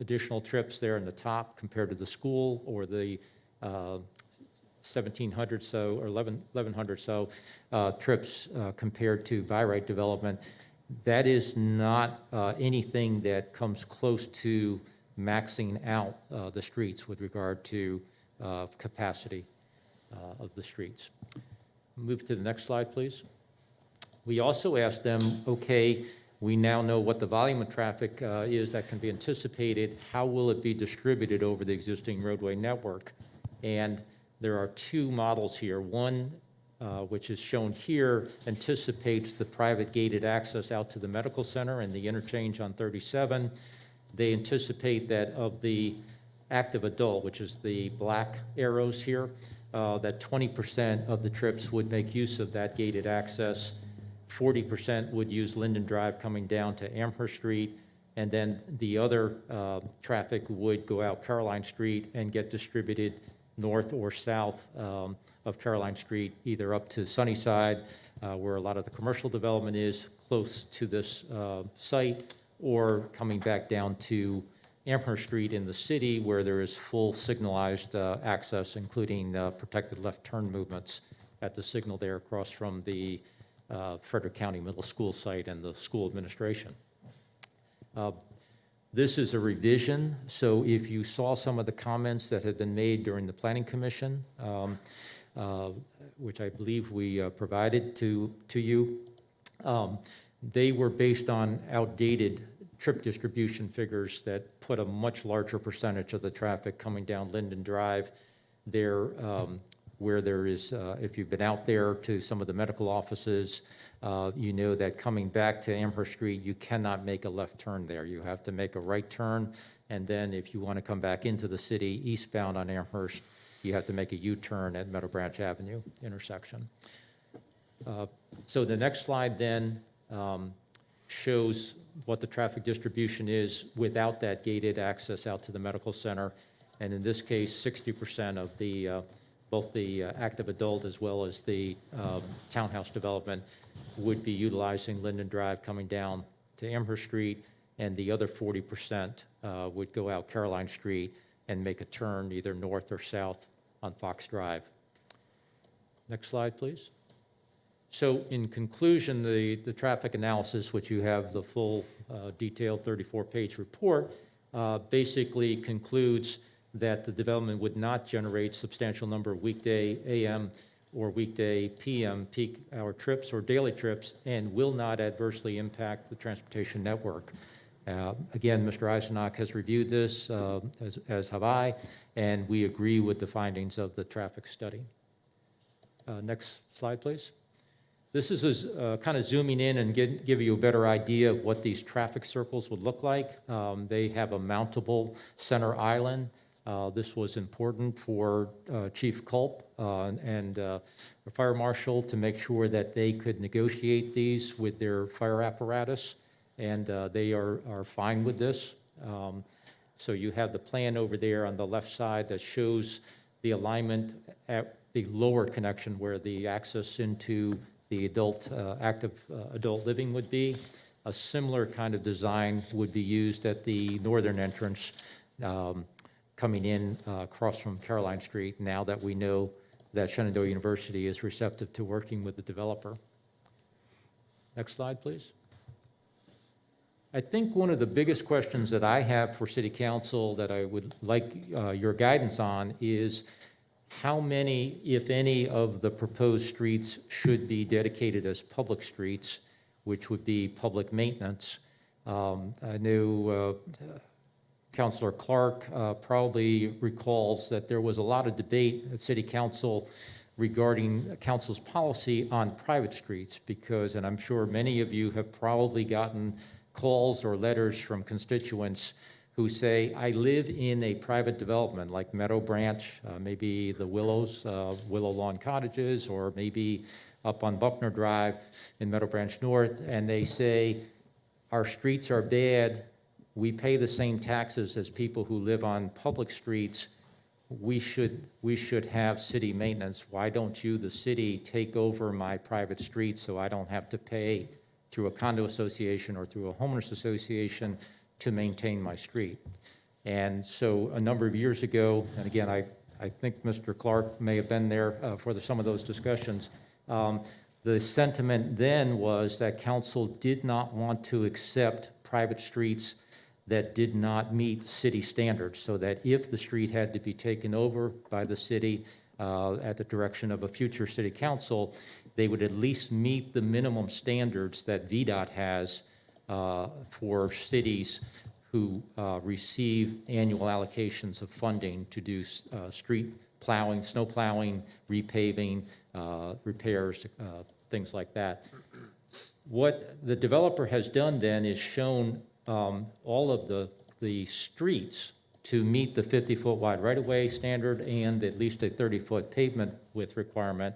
additional trips there in the top compared to the school, or the 1,700 so or 1,100 so trips compared to by right development, that is not anything that comes close to maxing out the streets with regard to capacity of the streets. Move to the next slide, please. We also asked them, okay, we now know what the volume of traffic is that can be anticipated. How will it be distributed over the existing roadway network? And there are two models here. One, which is shown here, anticipates the private gated access out to the medical center and the interchange on 37. They anticipate that of the active adult, which is the black arrows here, that 20% of the trips would make use of that gated access. 40% would use Linden Drive coming down to Amherst Street, and then the other traffic would go out Caroline Street and get distributed north or south of Caroline Street, either up to Sunnyside, where a lot of the commercial development is close to this site, or coming back down to Amherst Street in the city, where there is full signalized access, including protected left turn movements at the signal there across from the Frederick County Middle School site and the school administration. This is a revision, so if you saw some of the comments that had been made during the Planning Commission, which I believe we provided to you, they were based on outdated trip distribution figures that put a much larger percentage of the traffic coming down Linden Drive there, where there is, if you've been out there to some of the medical offices, you know that coming back to Amherst Street, you cannot make a left turn there. You have to make a right turn, and then if you want to come back into the city eastbound on Amherst, you have to make a U-turn at Meadow Branch Avenue intersection. So the next slide then shows what the traffic distribution is without that gated access out to the medical center. And in this case, 60% of the both the active adult as well as the townhouse development would be utilizing Linden Drive coming down to Amherst Street, and the other 40% would go out Caroline Street and make a turn either north or south on Fox Drive. Next slide, please. So in conclusion, the traffic analysis, which you have the full detailed 34-page report, basically concludes that the development would not generate substantial number of weekday AM or weekday PM peak hour trips or daily trips, and will not adversely impact the transportation network. Again, Mr. Eisenach has reviewed this, as have I, and we agree with the findings of the traffic study. Next slide, please. This is kind of zooming in and give you a better idea of what these traffic circles would look like. They have a mountable center island. This was important for Chief Culp and the fire marshal to make sure that they could negotiate these with their fire apparatus, and they are fine with this. So you have the plan over there on the left side that shows the alignment at the lower connection where the access into the active adult living would be. A similar kind of design would be used at the northern entrance coming in across from Caroline Street, now that we know that Shenandoah University is receptive to working with the developer. Next slide, please. I think one of the biggest questions that I have for City Council that I would like your guidance on is how many, if any, of the proposed streets should be dedicated as public streets, which would be public maintenance. I know Councilor Clark probably recalls that there was a lot of debate at City Council regarding council's policy on private streets because, and I'm sure many of you have probably gotten calls or letters from constituents who say, I live in a private development like Meadow Branch, maybe the Willows, Willow Lawn Cottages, or maybe up on Buckner Drive in Meadow Branch North, and they say, our streets are bad, we pay the same taxes as people who live on public streets, we should have city maintenance. Why don't you, the city, take over my private streets so I don't have to pay through a condo association or through a homeowners association to maintain my street? And so a number of years ago, and again, I think Mr. Clark may have been there for some of those discussions, the sentiment then was that council did not want to accept private streets that did not meet city standards, so that if the street had to be taken over by the city at the direction of a future city council, they would at least meet the minimum standards that VDOT has for cities who receive annual allocations of funding to do street plowing, snow plowing, repaving, repairs, things like that. What the developer has done then is shown all of the streets to meet the 50-foot wide right-of-way standard and at least a 30-foot pavement width requirement.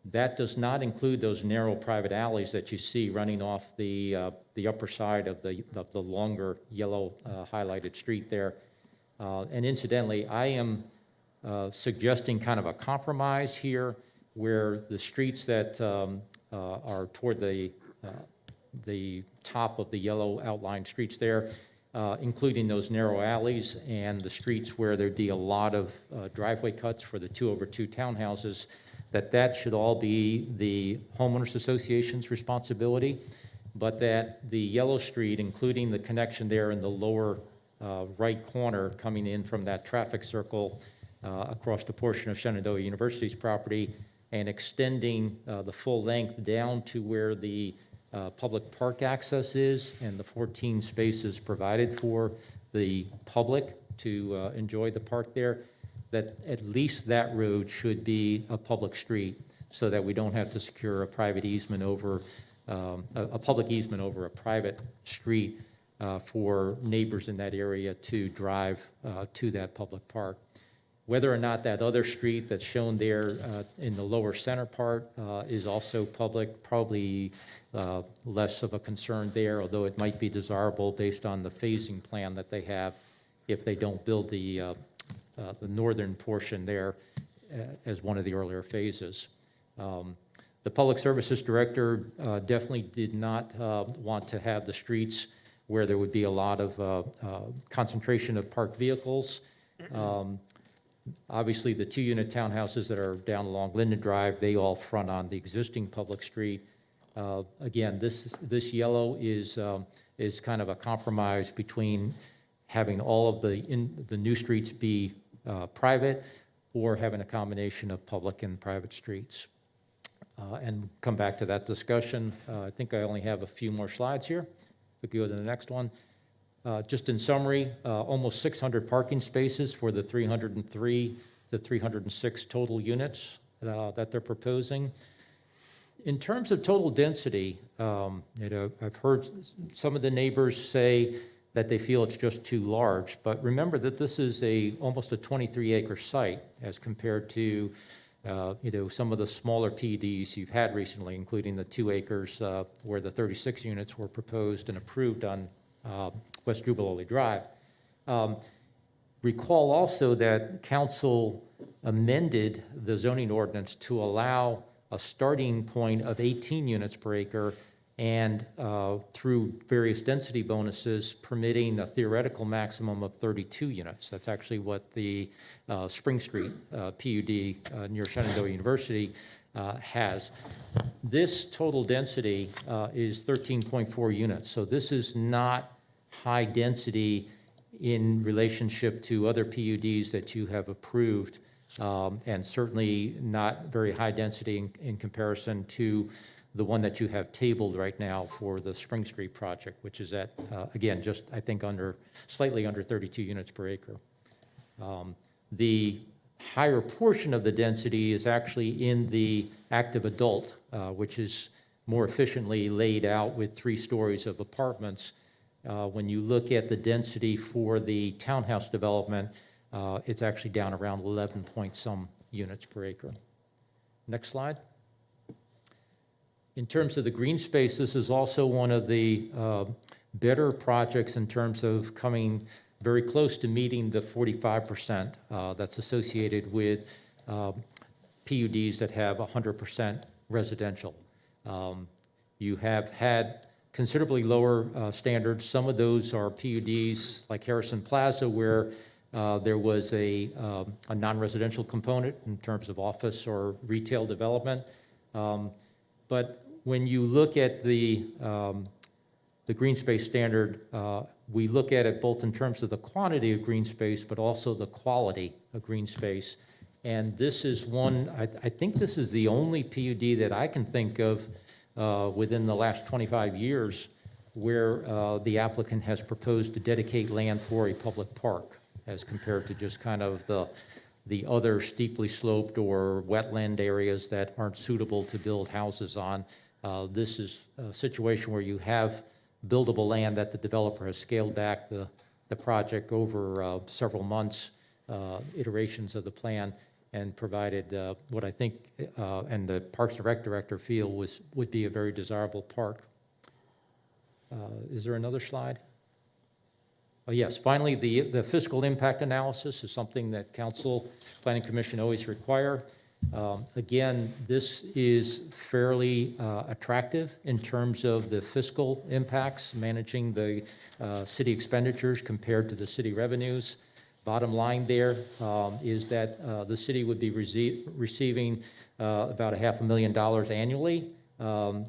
That does not include those narrow private alleys that you see running off the upper side of the longer yellow highlighted street there. And incidentally, I am suggesting kind of a compromise here where the streets that are toward the top of the yellow outlined streets there, including those narrow alleys and the streets where there'd be a lot of driveway cuts for the 2-over-2 townhouses, that should all be the homeowners association's responsibility, but that the yellow street, including the connection there in the lower right corner coming in from that traffic circle across the portion of Shenandoah University's property and extending the full length down to where the public park access is and the 14 spaces provided for the public to enjoy the park there, that at least that road should be a public street so that we don't have to secure a private easement over, a public easement over a private street for neighbors in that area to drive to that public park. Whether or not that other street that's shown there in the lower center part is also public, probably less of a concern there, although it might be desirable based on the phasing plan that they have if they don't build the northern portion there as one of the earlier phases. The Public Services Director definitely did not want to have the streets where there would be a lot of concentration of parked vehicles. Obviously, the 2-unit townhouses that are down along Linden Drive, they all front on the existing public street. Again, this yellow is kind of a compromise between having all of the new streets be private or having a combination of public and private streets. And come back to that discussion. I think I only have a few more slides here. We could go to the next one. Just in summary, almost 600 parking spaces for the 303 to 306 total units that they're proposing. In terms of total density, I've heard some of the neighbors say that they feel it's just too large. But remember that this is almost a 23-acre site as compared to, some of the smaller PUDs you've had recently, including the 2 acres where the 36 units were proposed and approved on West Jubilee Drive. Recall also that council amended the zoning ordinance to allow a starting point of 18 units per acre and through various density bonuses permitting a theoretical maximum of 32 units. That's actually what the Spring Street PUD near Shenandoah University has. This total density is 13.4 units. So this is not high density in relationship to other PUDs that you have approved, and certainly not very high density in comparison to the one that you have tabled right now for the Spring Street project, which is at, again, just, I think, slightly under 32 units per acre. The higher portion of the density is actually in the active adult, which is more efficiently laid out with 3 stories of apartments. When you look at the density for the townhouse development, it's actually down around 11 point some units per acre. Next slide. In terms of the green space, this is also one of the better projects in terms of coming very close to meeting the 45% that's associated with PUDs that have 100% residential. You have had considerably lower standards. Some of those are PUDs like Harrison Plaza, where there was a non-residential component in terms of office or retail development. But when you look at the green space standard, we look at it both in terms of the quantity of green space, but also the quality of green space. And this is one, I think this is the only PUD that I can think of within the last 25 years where the applicant has proposed to dedicate land for a public park as compared to just kind of the other steeply sloped or wetland areas that aren't suitable to build houses on. This is a situation where you have buildable land that the developer has scaled back the project over several months, iterations of the plan, and provided what I think and the Parks and Rec director feel would be a very desirable park. Is there another slide? Oh, yes, finally, the fiscal impact analysis is something that Council, Planning Commission always require. Again, this is fairly attractive in terms of the fiscal impacts, managing the city expenditures compared to the city revenues. Bottom line there is that the city would be receiving about $500,000 annually on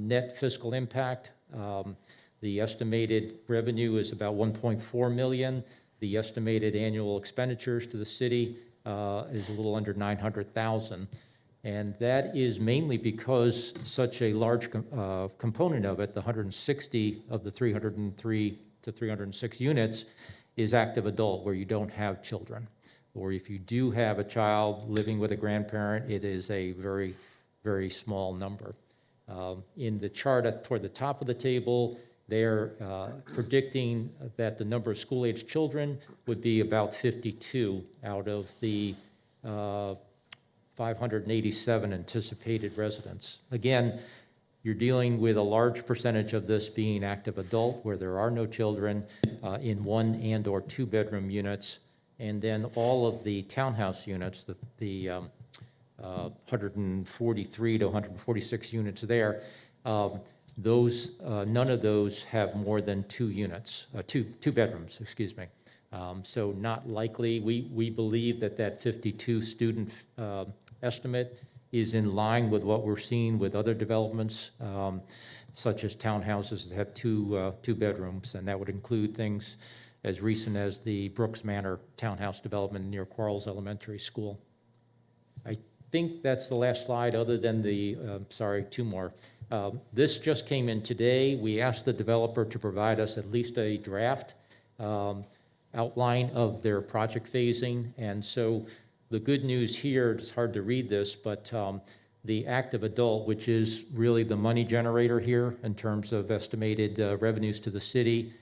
net fiscal impact. The estimated revenue is about $1.4 million. The estimated annual expenditures to the city is a little under $900,000. And that is mainly because such a large component of it, the 160 of the 303 to 306 units, is active adult, where you don't have children. Or if you do have a child living with a grandparent, it is a very, very small number. In the chart toward the top of the table, they're predicting that the number of school-aged children would be about 52 out of the 587 anticipated residents. Again, you're dealing with a large percentage of this being active adult, where there are no children in 1 and or 2 bedroom units, and then all of the townhouse units, the 143 to 146 units there, those, none of those have more than 2 units, two bedrooms, excuse me. So not likely. We believe that 52 student estimate is in line with what we're seeing with other developments, such as townhouses that have two bedrooms, and that would include things as recent as the Brooks Manor townhouse development near Quarles Elementary School. I think that's the last slide, other than the, sorry, 2 more. This just came in today. We asked the developer to provide us at least a draft outline of their project phasing. And so the good news here, it's hard to read this, but the active adult, which is really the money generator here in terms of estimated revenues to the city,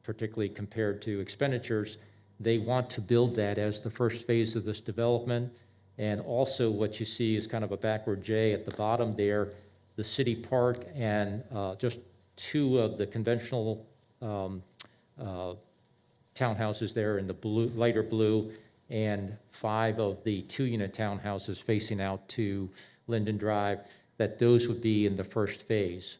particularly compared to expenditures. They want to build that as the first phase of this development. And also what you see is kind of a backward J at the bottom there, the city park and just two of the conventional townhouses there in the blue, lighter blue, and 5 of the 2-unit townhouses facing out to Linden Drive, that those would be in the first phase.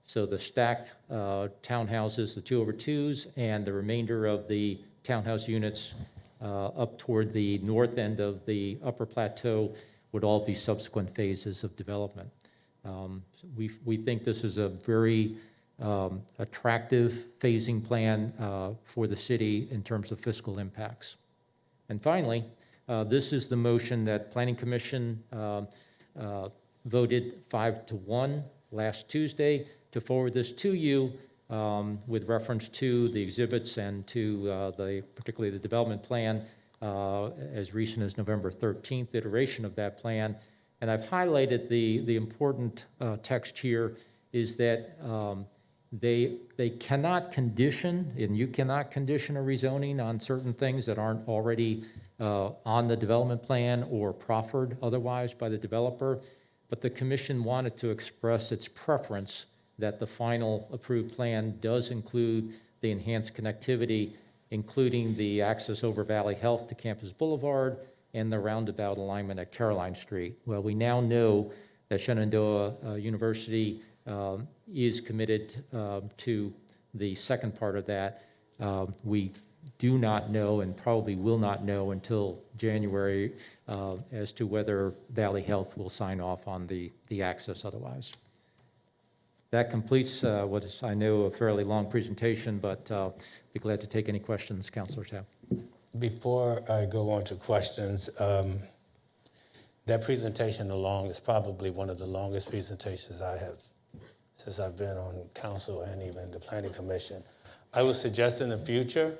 So the stacked townhouses, the 2-over-2s, and the remainder of the townhouse units up toward the north end of the upper plateau would all be subsequent phases of development. We think this is a very attractive phasing plan for the city in terms of fiscal impacts. And finally, this is the motion that Planning Commission voted 5-1 last Tuesday to forward this to you with reference to the exhibits and to particularly the development plan as recent as November 13th iteration of that plan. And I've highlighted the important text here is that they cannot condition, and you cannot condition a rezoning on certain things that aren't already on the development plan or proffered otherwise by the developer. But the commission wanted to express its preference that the final approved plan does include the enhanced connectivity, including the access over Valley Health to Campus Boulevard and the roundabout alignment at Caroline Street. Well, we now know that Shenandoah University is committed to the second part of that. We do not know and probably will not know until January as to whether Valley Health will sign off on the access otherwise. That completes what is, I know, a fairly long presentation, but be glad to take any questions councilors have. Before I go on to questions, that presentation alone is probably one of the longest presentations I have since I've been on council and even the planning commission. I would suggest in the future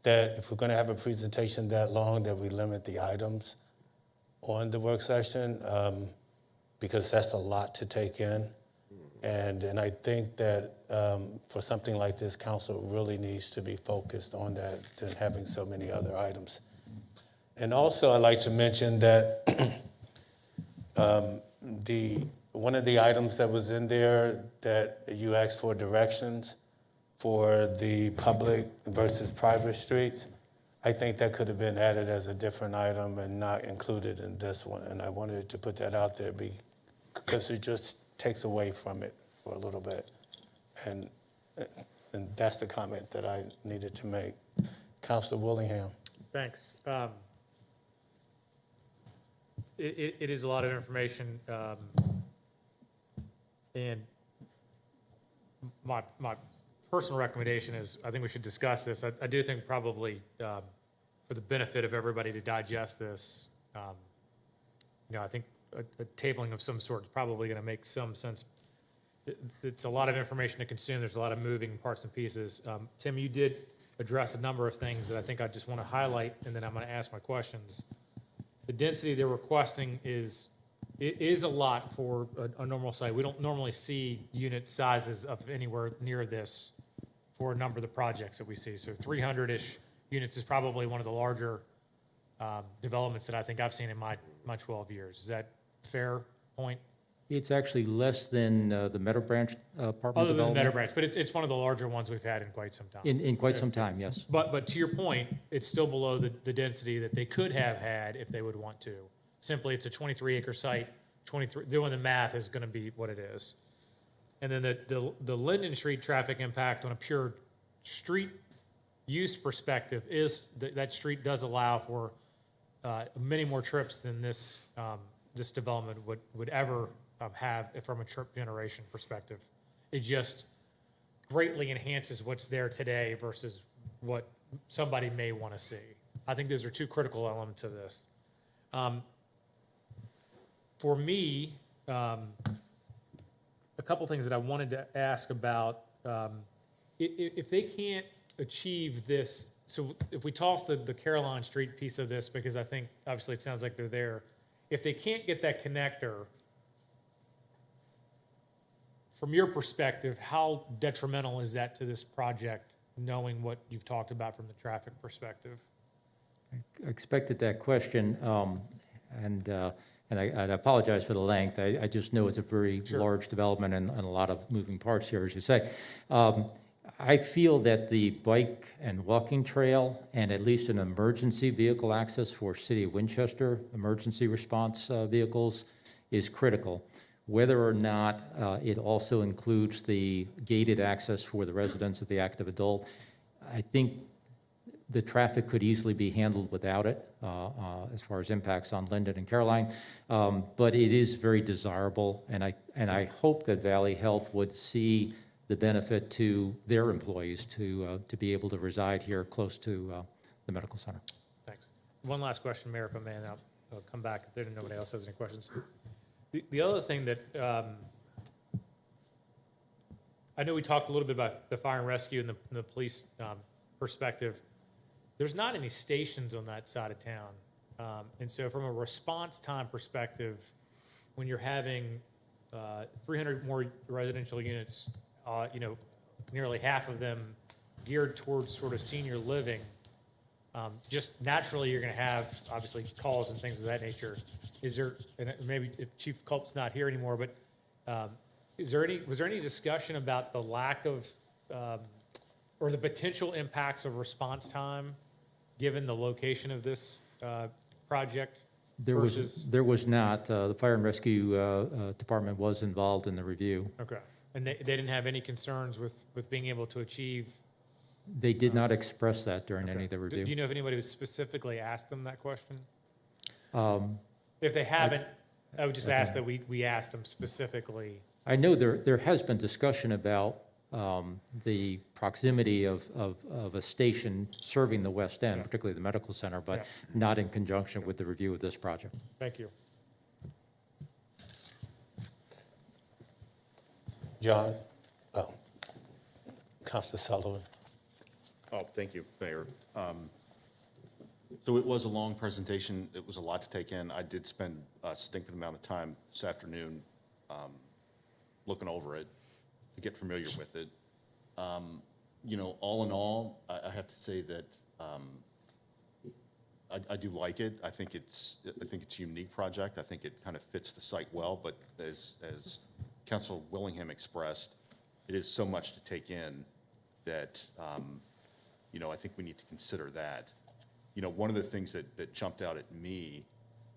that if we're going to have a presentation that long, that we limit the items on the work session because that's a lot to take in. And I think that for something like this, council really needs to be focused on that than having so many other items. And also, I'd like to mention that one of the items that was in there that you asked for directions for the public versus private streets, I think that could have been added as a different item and not included in this one. And I wanted to put that out there because it just takes away from it for a little bit. And that's the comment that I needed to make. Councilor Willingham. Thanks. It is a lot of information, and my personal recommendation is I think we should discuss this. I do think probably for the benefit of everybody to digest this, I think a tabling of some sort is probably going to make some sense. It's a lot of information to consume. There's a lot of moving parts and pieces. Tim, you did address a number of things that I think I just want to highlight, and then I'm going to ask my questions. The density they're requesting is a lot for a normal site. We don't normally see unit sizes of anywhere near this for a number of the projects that we see. So 300-ish units is probably one of the larger developments that I think I've seen in my 12 years. Is that a fair point? It's actually less than the Meadow Branch apartment Other than development. Meadow Branch, but it's one of the larger ones we've had in quite some time. In quite some time, yes. But to your point, it's still below the density that they could have had if they would want to. Simply, it's a 23-acre site. Doing the math is going to be what it is. And then the Linden Street traffic impact on a pure street use perspective is that street does allow for many more trips than this development would ever have from a trip generation perspective. It just greatly enhances what's there today versus what somebody may want to see. I think those are two critical elements of this. For me, a couple things that I wanted to ask about, if they can't achieve this, so if we toss the Caroline Street piece of this, because I think obviously it sounds like they're there, if they can't get that connector, from your perspective, how detrimental is that to this project knowing what you've talked about from the traffic perspective? I expected that question, and I apologize for the length. I just know it's a very large development and a lot of moving parts here, as you say. I feel that the bike and walking trail and at least an emergency vehicle access for City of Winchester emergency response vehicles is critical. Whether or not it also includes the gated access for the residents of the active adult, I think the traffic could easily be handled without it, as far as impacts on Linden and Caroline. But it is very desirable, and I hope that Valley Health would see the benefit to their employees to be able to reside here close to the medical center. Thanks. One last question, Mayor, if I may, and I'll come back if nobody else has any questions. The other thing that I know we talked a little bit about the fire and rescue and the police perspective. There's not any stations on that side of town. And so from a response time perspective, when you're having 300 more residential units, nearly half of them geared towards sort of senior living, just naturally you're going to have obviously calls and things of that nature. Is there, and maybe if Chief Culp's not here anymore, but was there any discussion about the lack of or the potential impacts of response time given the location of this project? There was not. The Fire and Rescue Department was involved in the review. Okay. And they didn't have any concerns with being able to achieve? They did not express that during any of the review. Do you know if anybody was specifically asked them that question? If they haven't, I would just ask that we ask them specifically. I know there has been discussion about the proximity of a station serving the West End, particularly the medical center, but not in conjunction with the review of this project. Thank you. John? Oh, Councilor Sullivan. Oh, thank you, Mayor. So it was a long presentation. It was a lot to take in. I did spend a stinking amount of time this afternoon looking over it to get familiar with it. All in all, I have to say that I do like it. I think it's a unique project. I think it kind of fits the site well, but as Councilor Willingham expressed, it is so much to take in that, I think we need to consider that. One of the things that jumped out at me,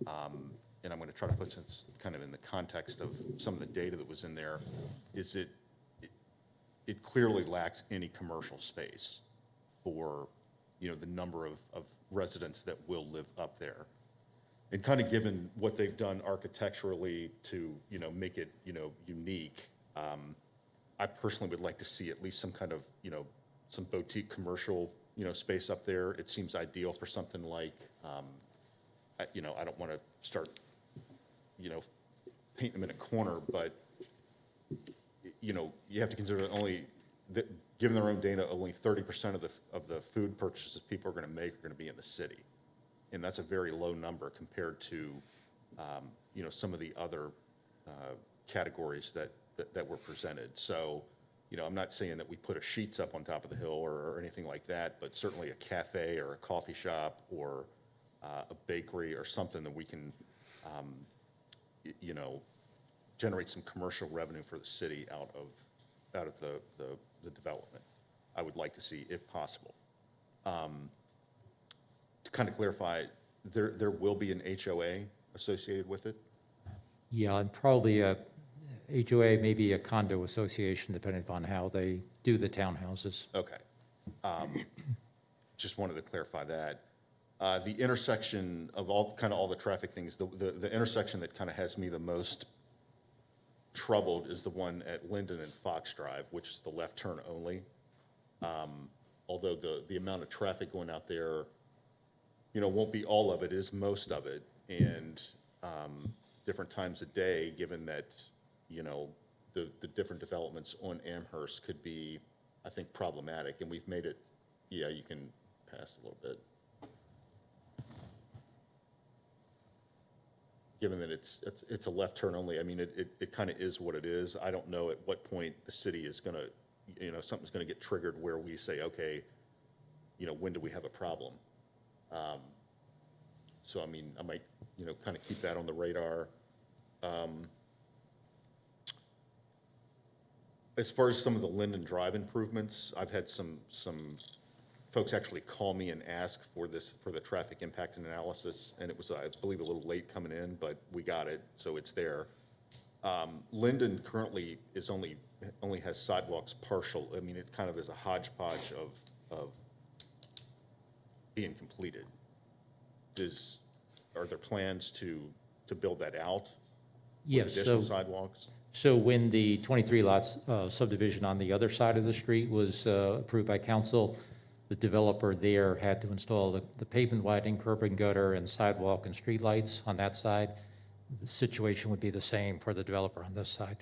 and I'm going to try to put this kind of in the context of some of the data that was in there, is it clearly lacks any commercial space for, the number of residents that will live up there. And kind of given what they've done architecturally to, make it, unique, I personally would like to see at least some kind of, some boutique commercial, space up there. It seems ideal for something like, I don't want to start, painting them in a corner, but, you have to consider that only, that given their own data, only 30% of the food purchases people are going to make are going to be in the city. And that's a very low number compared to, some of the other categories that were presented. So, I'm not saying that we put a Sheets up on top of the hill or anything like that, but certainly a cafe or a coffee shop or a bakery or something that we can, generate some commercial revenue for the city out of the development. I would like to see if possible. To kind of clarify, there will be an HOA associated with it? Yeah, and probably a HOA, maybe a condo association, depending upon how they do the townhouses. Okay. Just wanted to clarify that. The intersection of all the traffic things, the intersection that kind of has me the most troubled is the one at Linden and Fox Drive, which is the left turn only. Although the amount of traffic going out there, won't be all of it, is most of it. And different times a day, given that, the different developments on Amherst could be, I think, problematic. And we've made it, you can pass a little bit. Given that it's a left turn only, I mean, it kind of is what it is. I don't know at what point the city is going to, you know, something's going to get triggered where we say, okay, you know, when do we have a problem? So, I mean, I might, you know, kind of keep that on the radar. As far as some of the Linden Drive improvements, I've had some folks actually call me and ask for the traffic impact analysis, and it was, I believe, a little late coming in, but we got it, so it's there. Linden currently only has sidewalks partial. I mean, it kind of is a hodgepodge of being completed. Are there plans to build that out? Yes, With additional so- sidewalks? So when the 23 lots subdivision on the other side of the street was approved by council, the developer there had to install the pavement widening, curb and gutter, and sidewalk and street lights on that side. The situation would be the same for the developer on this side.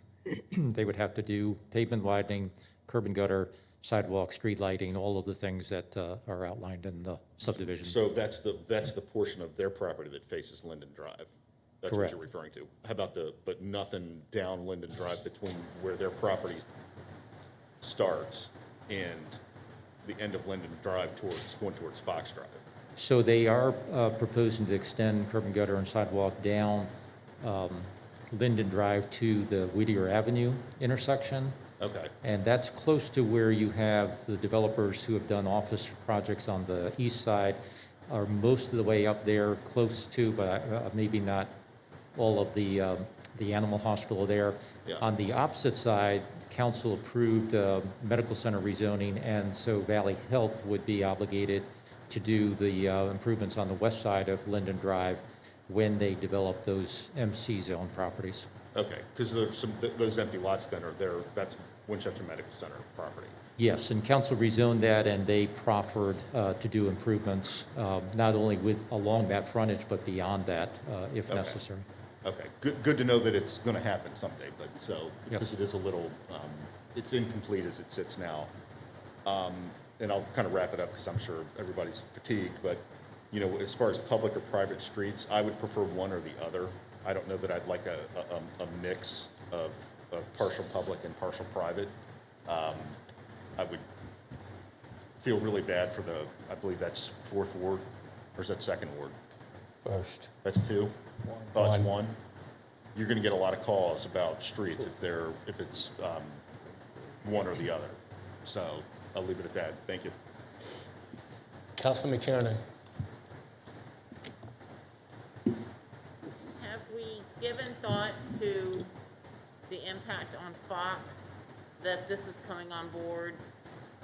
They would have to do pavement widening, curb and gutter, sidewalk, street lighting, all of the things that are outlined in the subdivision. So that's the portion of their property that faces Linden Drive? That's Correct. what you're referring to? How about but nothing down Linden Drive between where their property starts and the end of Linden Drive going towards Fox Drive? So they are proposing to extend curb and gutter and sidewalk down Linden Drive to the Whittier Avenue intersection. Okay. And that's close to where you have the developers who have done office projects on the east side are most of the way up there, close to, but maybe not all of the animal hospital there. Yeah. On the opposite side, council approved medical center rezoning, and so Valley Health would be obligated to do the improvements on the west side of Linden Drive when they develop those MC zone properties. Okay, because there's those empty lots then are there, that's Winchester Medical Center property. Yes, and council rezoned that, and they proffered to do improvements, not only along that frontage, but beyond that, if Okay. necessary. Okay, good to know that it's going to happen someday, but so, because Yes. it is a little, it's incomplete as it sits now. And I'll kind of wrap it up because I'm sure everybody's fatigued, but, you know, as far as public or private streets, I would prefer one or the other. I don't know that I'd like a mix of partial public and partial private. I would feel really bad for I believe that's 4th Ward, or is that 2nd Ward? First. That's 2? Oh, it's 1? You're going to get a lot of calls about streets if it's one or the other. So I'll leave it at that. Thank you. Councilman McKiernan. Have we given thought to the impact on Fox that this is coming on board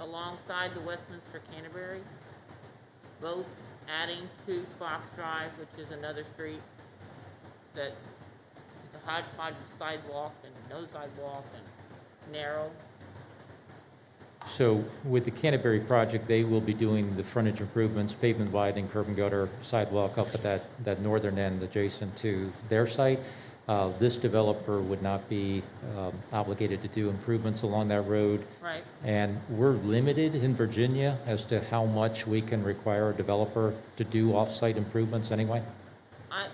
alongside the Westminster Canterbury? Both adding to Fox Drive, which is another street that is a hodgepodge of sidewalk and no sidewalk and narrow. So with the Canterbury project, they will be doing the frontage improvements, pavement widening, curb and gutter, sidewalk up at that northern end adjacent to their site. This developer would not be obligated to do improvements along that road. Right. And we're limited in Virginia as to how much we can require a developer to do off-site improvements anyway.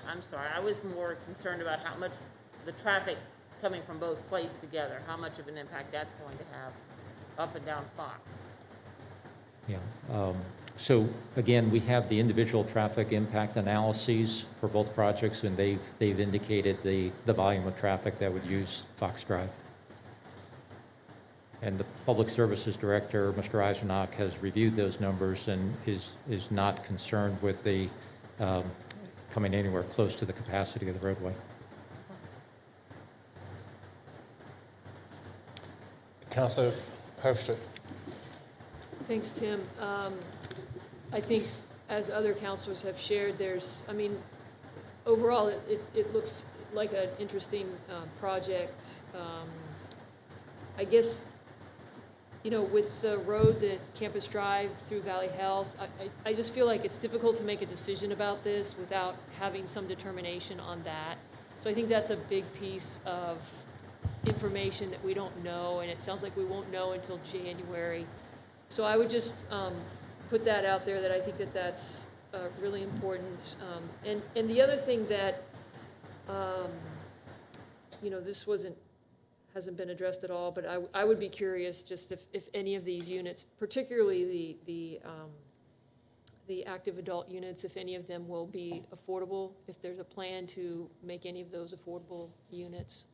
I'm sorry, I was more concerned about how much the traffic coming from both places together, how much of an impact that's going to have up and down Fox. Yeah. So again, we have the individual traffic impact analyses for both projects, and they've indicated the volume of traffic that would use Fox Drive. And the Public Services Director, Mr. Eisenach, has reviewed those numbers and is not concerned with the coming anywhere close to the capacity of the roadway. Councilor Herbstreit. Thanks, Tim. I think, as other counselors have shared, overall, it looks like an interesting project. I guess, with the road that Campus Drive through Valley Health, I just feel like it's difficult to make a decision about this without having some determination on that. So I think that's a big piece of information that we don't know, and it sounds like we won't know until January. So I would just put that out there, that I think that that's really important. And the other thing that, this wasn't hasn't been addressed at all, but I would be curious just if any of these units, particularly the active adult units, if any of them will be affordable, if there's a plan to make any of those affordable units.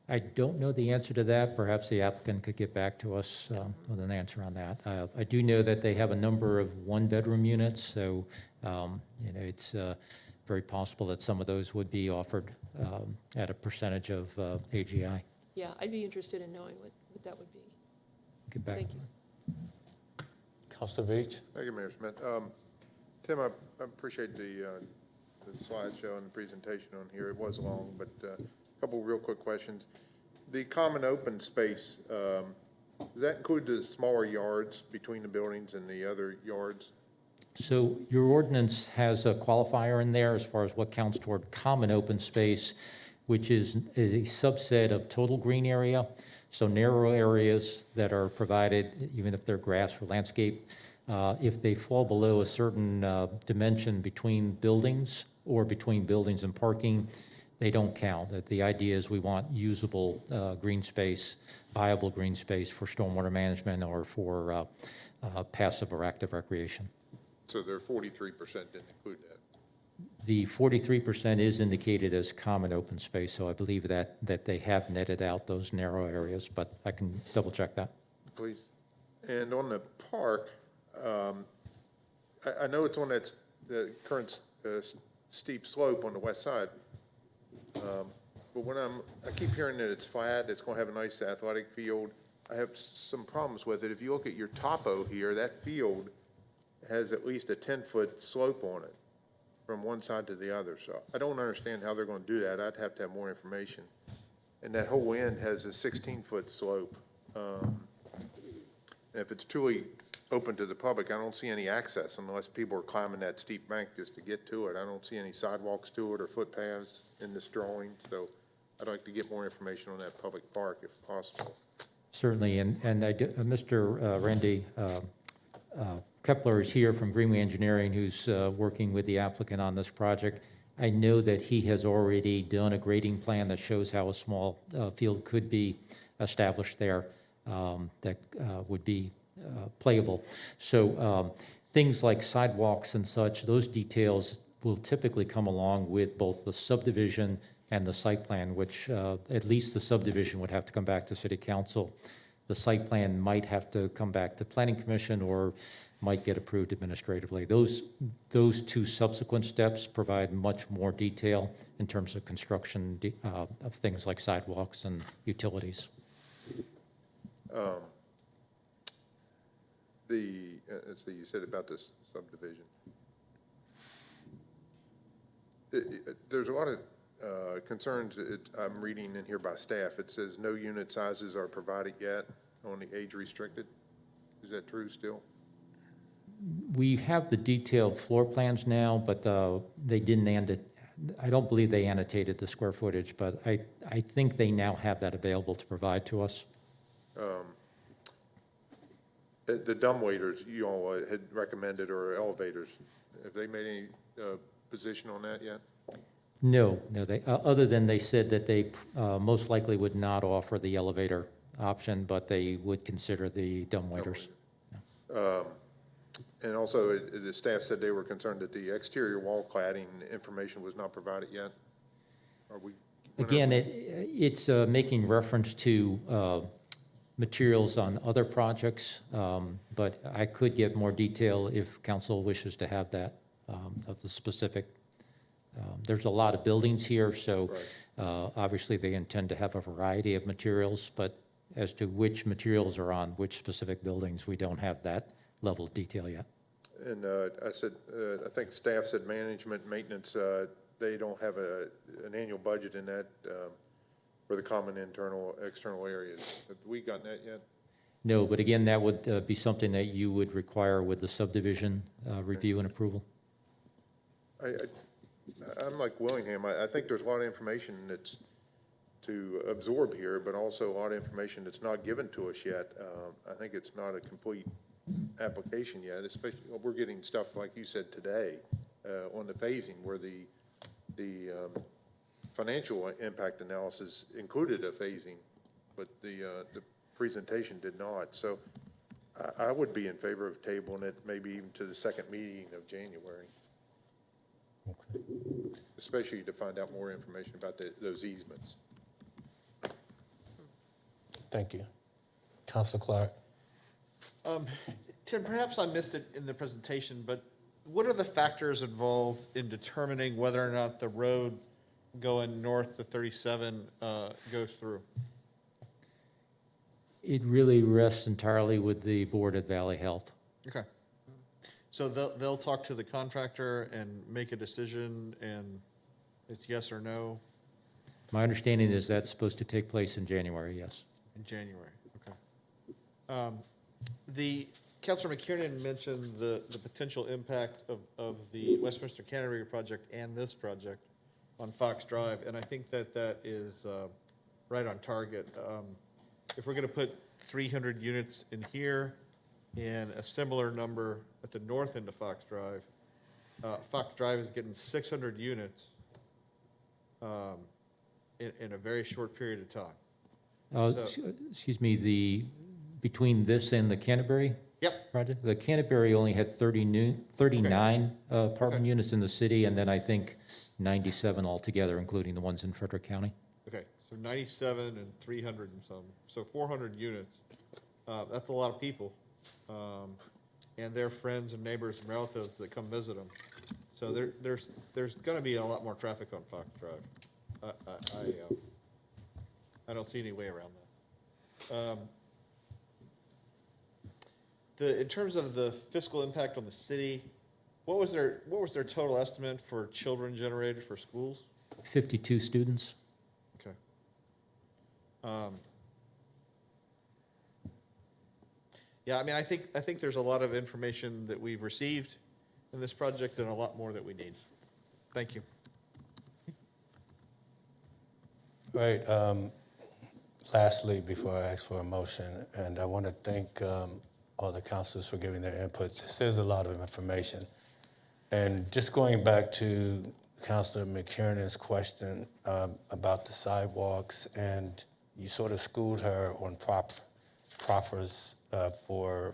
I don't know the answer to that. Perhaps the applicant could get back to us with an answer on that. I do know that they have a number of one-bedroom units, so, it's very possible that some of those would be offered at a percentage of AGI. Yeah, I'd be interested in knowing what that would be. Get back. Thank you. Councilor Beach? Thank you, Mayor Smith. Tim, I appreciate the slideshow and the presentation on here. It was long, but a couple real quick questions. The common open space, does that include the smaller yards between the buildings and the other yards? So your ordinance has a qualifier in there as far as what counts toward common open space, which is a subset of total green area. So narrow areas that are provided, even if they're grass or landscape, if they fall below a certain dimension between buildings or between buildings and parking, they don't count. That the idea is we want usable green space, viable green space for stormwater management or for passive or active recreation. So their 43% didn't include that. The 43% is indicated as common open space, so I believe that they have netted out those narrow areas, but I can double check that. Please. And on the park, I know it's on that current steep slope on the west side. But when I keep hearing that it's flat, it's going to have a nice athletic field. I have some problems with it. If you look at your topo here, that field has at least a 10-foot slope on it from one side to the other. So I don't understand how they're going to do that. I'd have to have more information. And that whole end has a 16-foot slope. And if it's truly open to the public, I don't see any access unless people are climbing that steep bank just to get to it. I don't see any sidewalks to it or footpaths in this drawing. So I'd like to get more information on that public park if possible. Certainly, and I do, Mr. Randy Kepler is here from Greenway Engineering, who's working with the applicant on this project. I know that he has already done a grading plan that shows how a small field could be established there that would be playable. So things like sidewalks and such, those details will typically come along with both the subdivision and the site plan, which at least the subdivision would have to come back to City Council. The site plan might have to come back to Planning Commission or might get approved administratively. Those two subsequent steps provide much more detail in terms of construction of things like sidewalks and utilities. Let's see, you said about this subdivision. There's a lot of concerns I'm reading in here by staff. It says no unit sizes are provided yet on the age restricted. Is that true still? We have the detailed floor plans now, but they didn't I don't believe they annotated the square footage, but I think they now have that available to provide to us. The dumbwaiters you all had recommended or elevators, have they made any position on that yet? No, they, other than they said that they most likely would not offer the elevator option, but they would consider the dumbwaiters. And also, the staff said they were concerned that the exterior wall cladding information was not provided yet. Are we? Again, it's making reference to materials on other projects, but I could get more detail if council wishes to have that, of the specific. There's a lot of buildings here, so obviously they intend to have a variety of materials, but as to which materials are on which specific buildings, we don't have that level of detail yet. And I said, I think staff said management, maintenance, they don't have an annual budget in that for the common internal, external areas. Have we gotten that yet? No, but again, that would be something that you would require with the subdivision review and approval. I'm like Willingham. I think there's a lot of information that's to absorb here, but also a lot of information that's not given to us yet. I think it's not a complete application yet, especially we're getting stuff like you said today on the phasing where the financial impact analysis included a phasing, but the presentation did not. So I would be in favor of tabling it, maybe even to the second meeting of January. Especially to find out more information about those easements. Thank you. Councilor Clark? Tim, perhaps I missed it in the presentation, but what are the factors involved in determining whether or not the road going north to 37 goes through? It really rests entirely with the board at Valley Health. Okay. So they'll talk to the contractor and make a decision, and it's yes or no My understanding is that's supposed to take place in January, yes. in January? Okay. The, Councilor McKiernan mentioned the potential impact of the Westminster Canterbury project and this project on Fox Drive, and I think that is right on target. If we're going to put 300 units in here and a similar number at the north end of Fox Drive is getting 600 units in a very short period of time. Excuse me, between this and the Canterbury? Yep. Project? The Canterbury only had 39 apartment units in the city, and then I think 97 altogether, including the ones in Frederick County. Okay, so 97 and 300 and some, so 400 units. That's a lot of people. And their friends and neighbors and relatives that come visit them. So there's going to be a lot more traffic on Fox Drive. I don't see any way around that. In terms of the fiscal impact on the city, what was their total estimate for children generated for schools? 52 students. Okay. Yeah, I mean, I think there's a lot of information that we've received in this project and a lot more that we need. Thank you. Right. Lastly, before I ask for a motion, and I want to thank all the councilors for giving their input. This is a lot of information. And just going back to Councilor McKiernan's question about the sidewalks, and you sort of schooled her on proffers for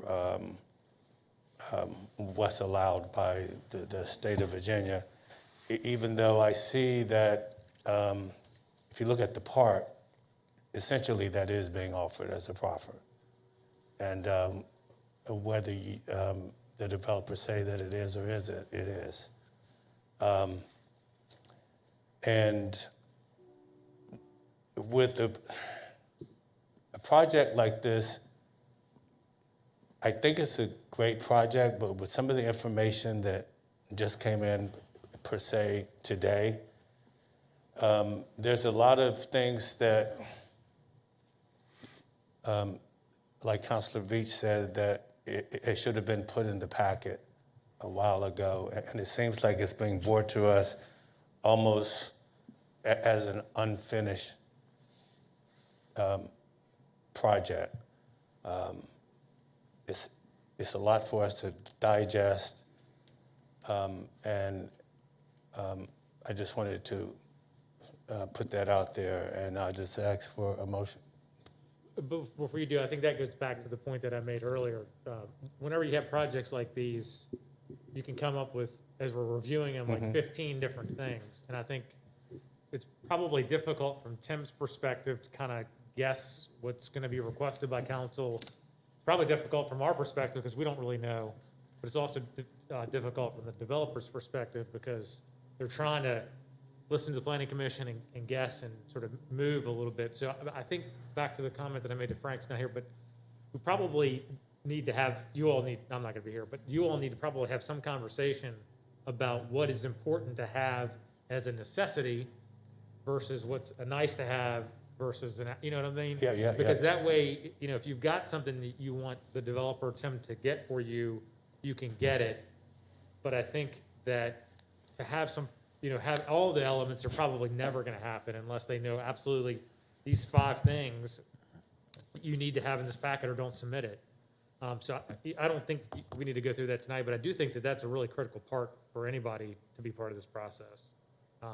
what's allowed by the state of Virginia. Even though I see that if you look at the part, essentially that is being offered as a proffer. And whether the developers say that it is or isn't, it is. And with a project like this, I think it's a great project, but with some of the information that just came in per se today, there's a lot of things that, like Councilor Veach said, that it should have been put in the packet a while ago. And it seems like it's being brought to us almost as an unfinished project. It's a lot for us to digest, and I just wanted to put that out there, and I'll just ask for a motion. Before you do, I think that goes back to the point that I made earlier. Whenever you have projects like these, you can come up with, as we're reviewing them, like 15 different things. And I think it's probably difficult from Tim's perspective to kind of guess what's going to be requested by council. It's probably difficult from our perspective because we don't really know. But it's also difficult from the developer's perspective because they're trying to listen to the planning commission and guess and sort of move a little bit. So I think back to the comment that I made to Frank's not here, but we probably need to have, you all need, I'm not gonna be here, but you all need to probably have some conversation about what is important to have as a necessity versus what's a nice to have versus, you know what I mean? Yeah. Because that way, you know, if you've got something that you want the developer, Tim, to get for you, you can get it. But I think that to have some, you know, have all the elements are probably never going to happen unless they know absolutely these 5 things you need to have in this packet or don't submit it. So I don't think we need to go through that tonight, but I do think that that's a really critical part for anybody to be part of this process.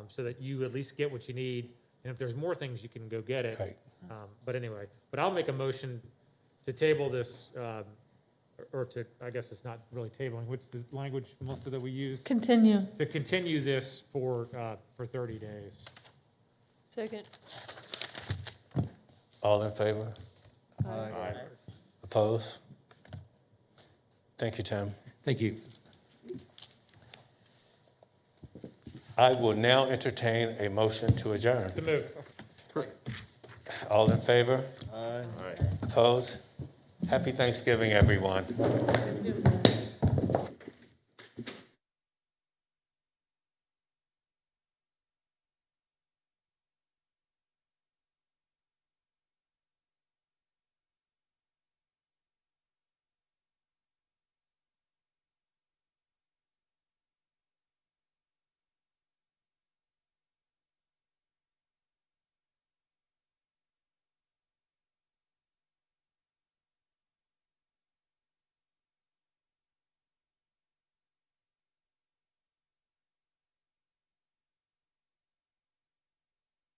so that you at least get what you need. And if there's more things, you can go get it. Right. But anyway, but I'll make a motion to table this, or to, I guess it's not really tabling. What's the language, Melissa, that we use? Continue. To continue this for 30 days. Second. All in favor? Aye. Opposed? Thank you, Tim. Thank you. I will now entertain a motion to adjourn. To move. All in favor? Aye. Opposed? Happy Thanksgiving, everyone.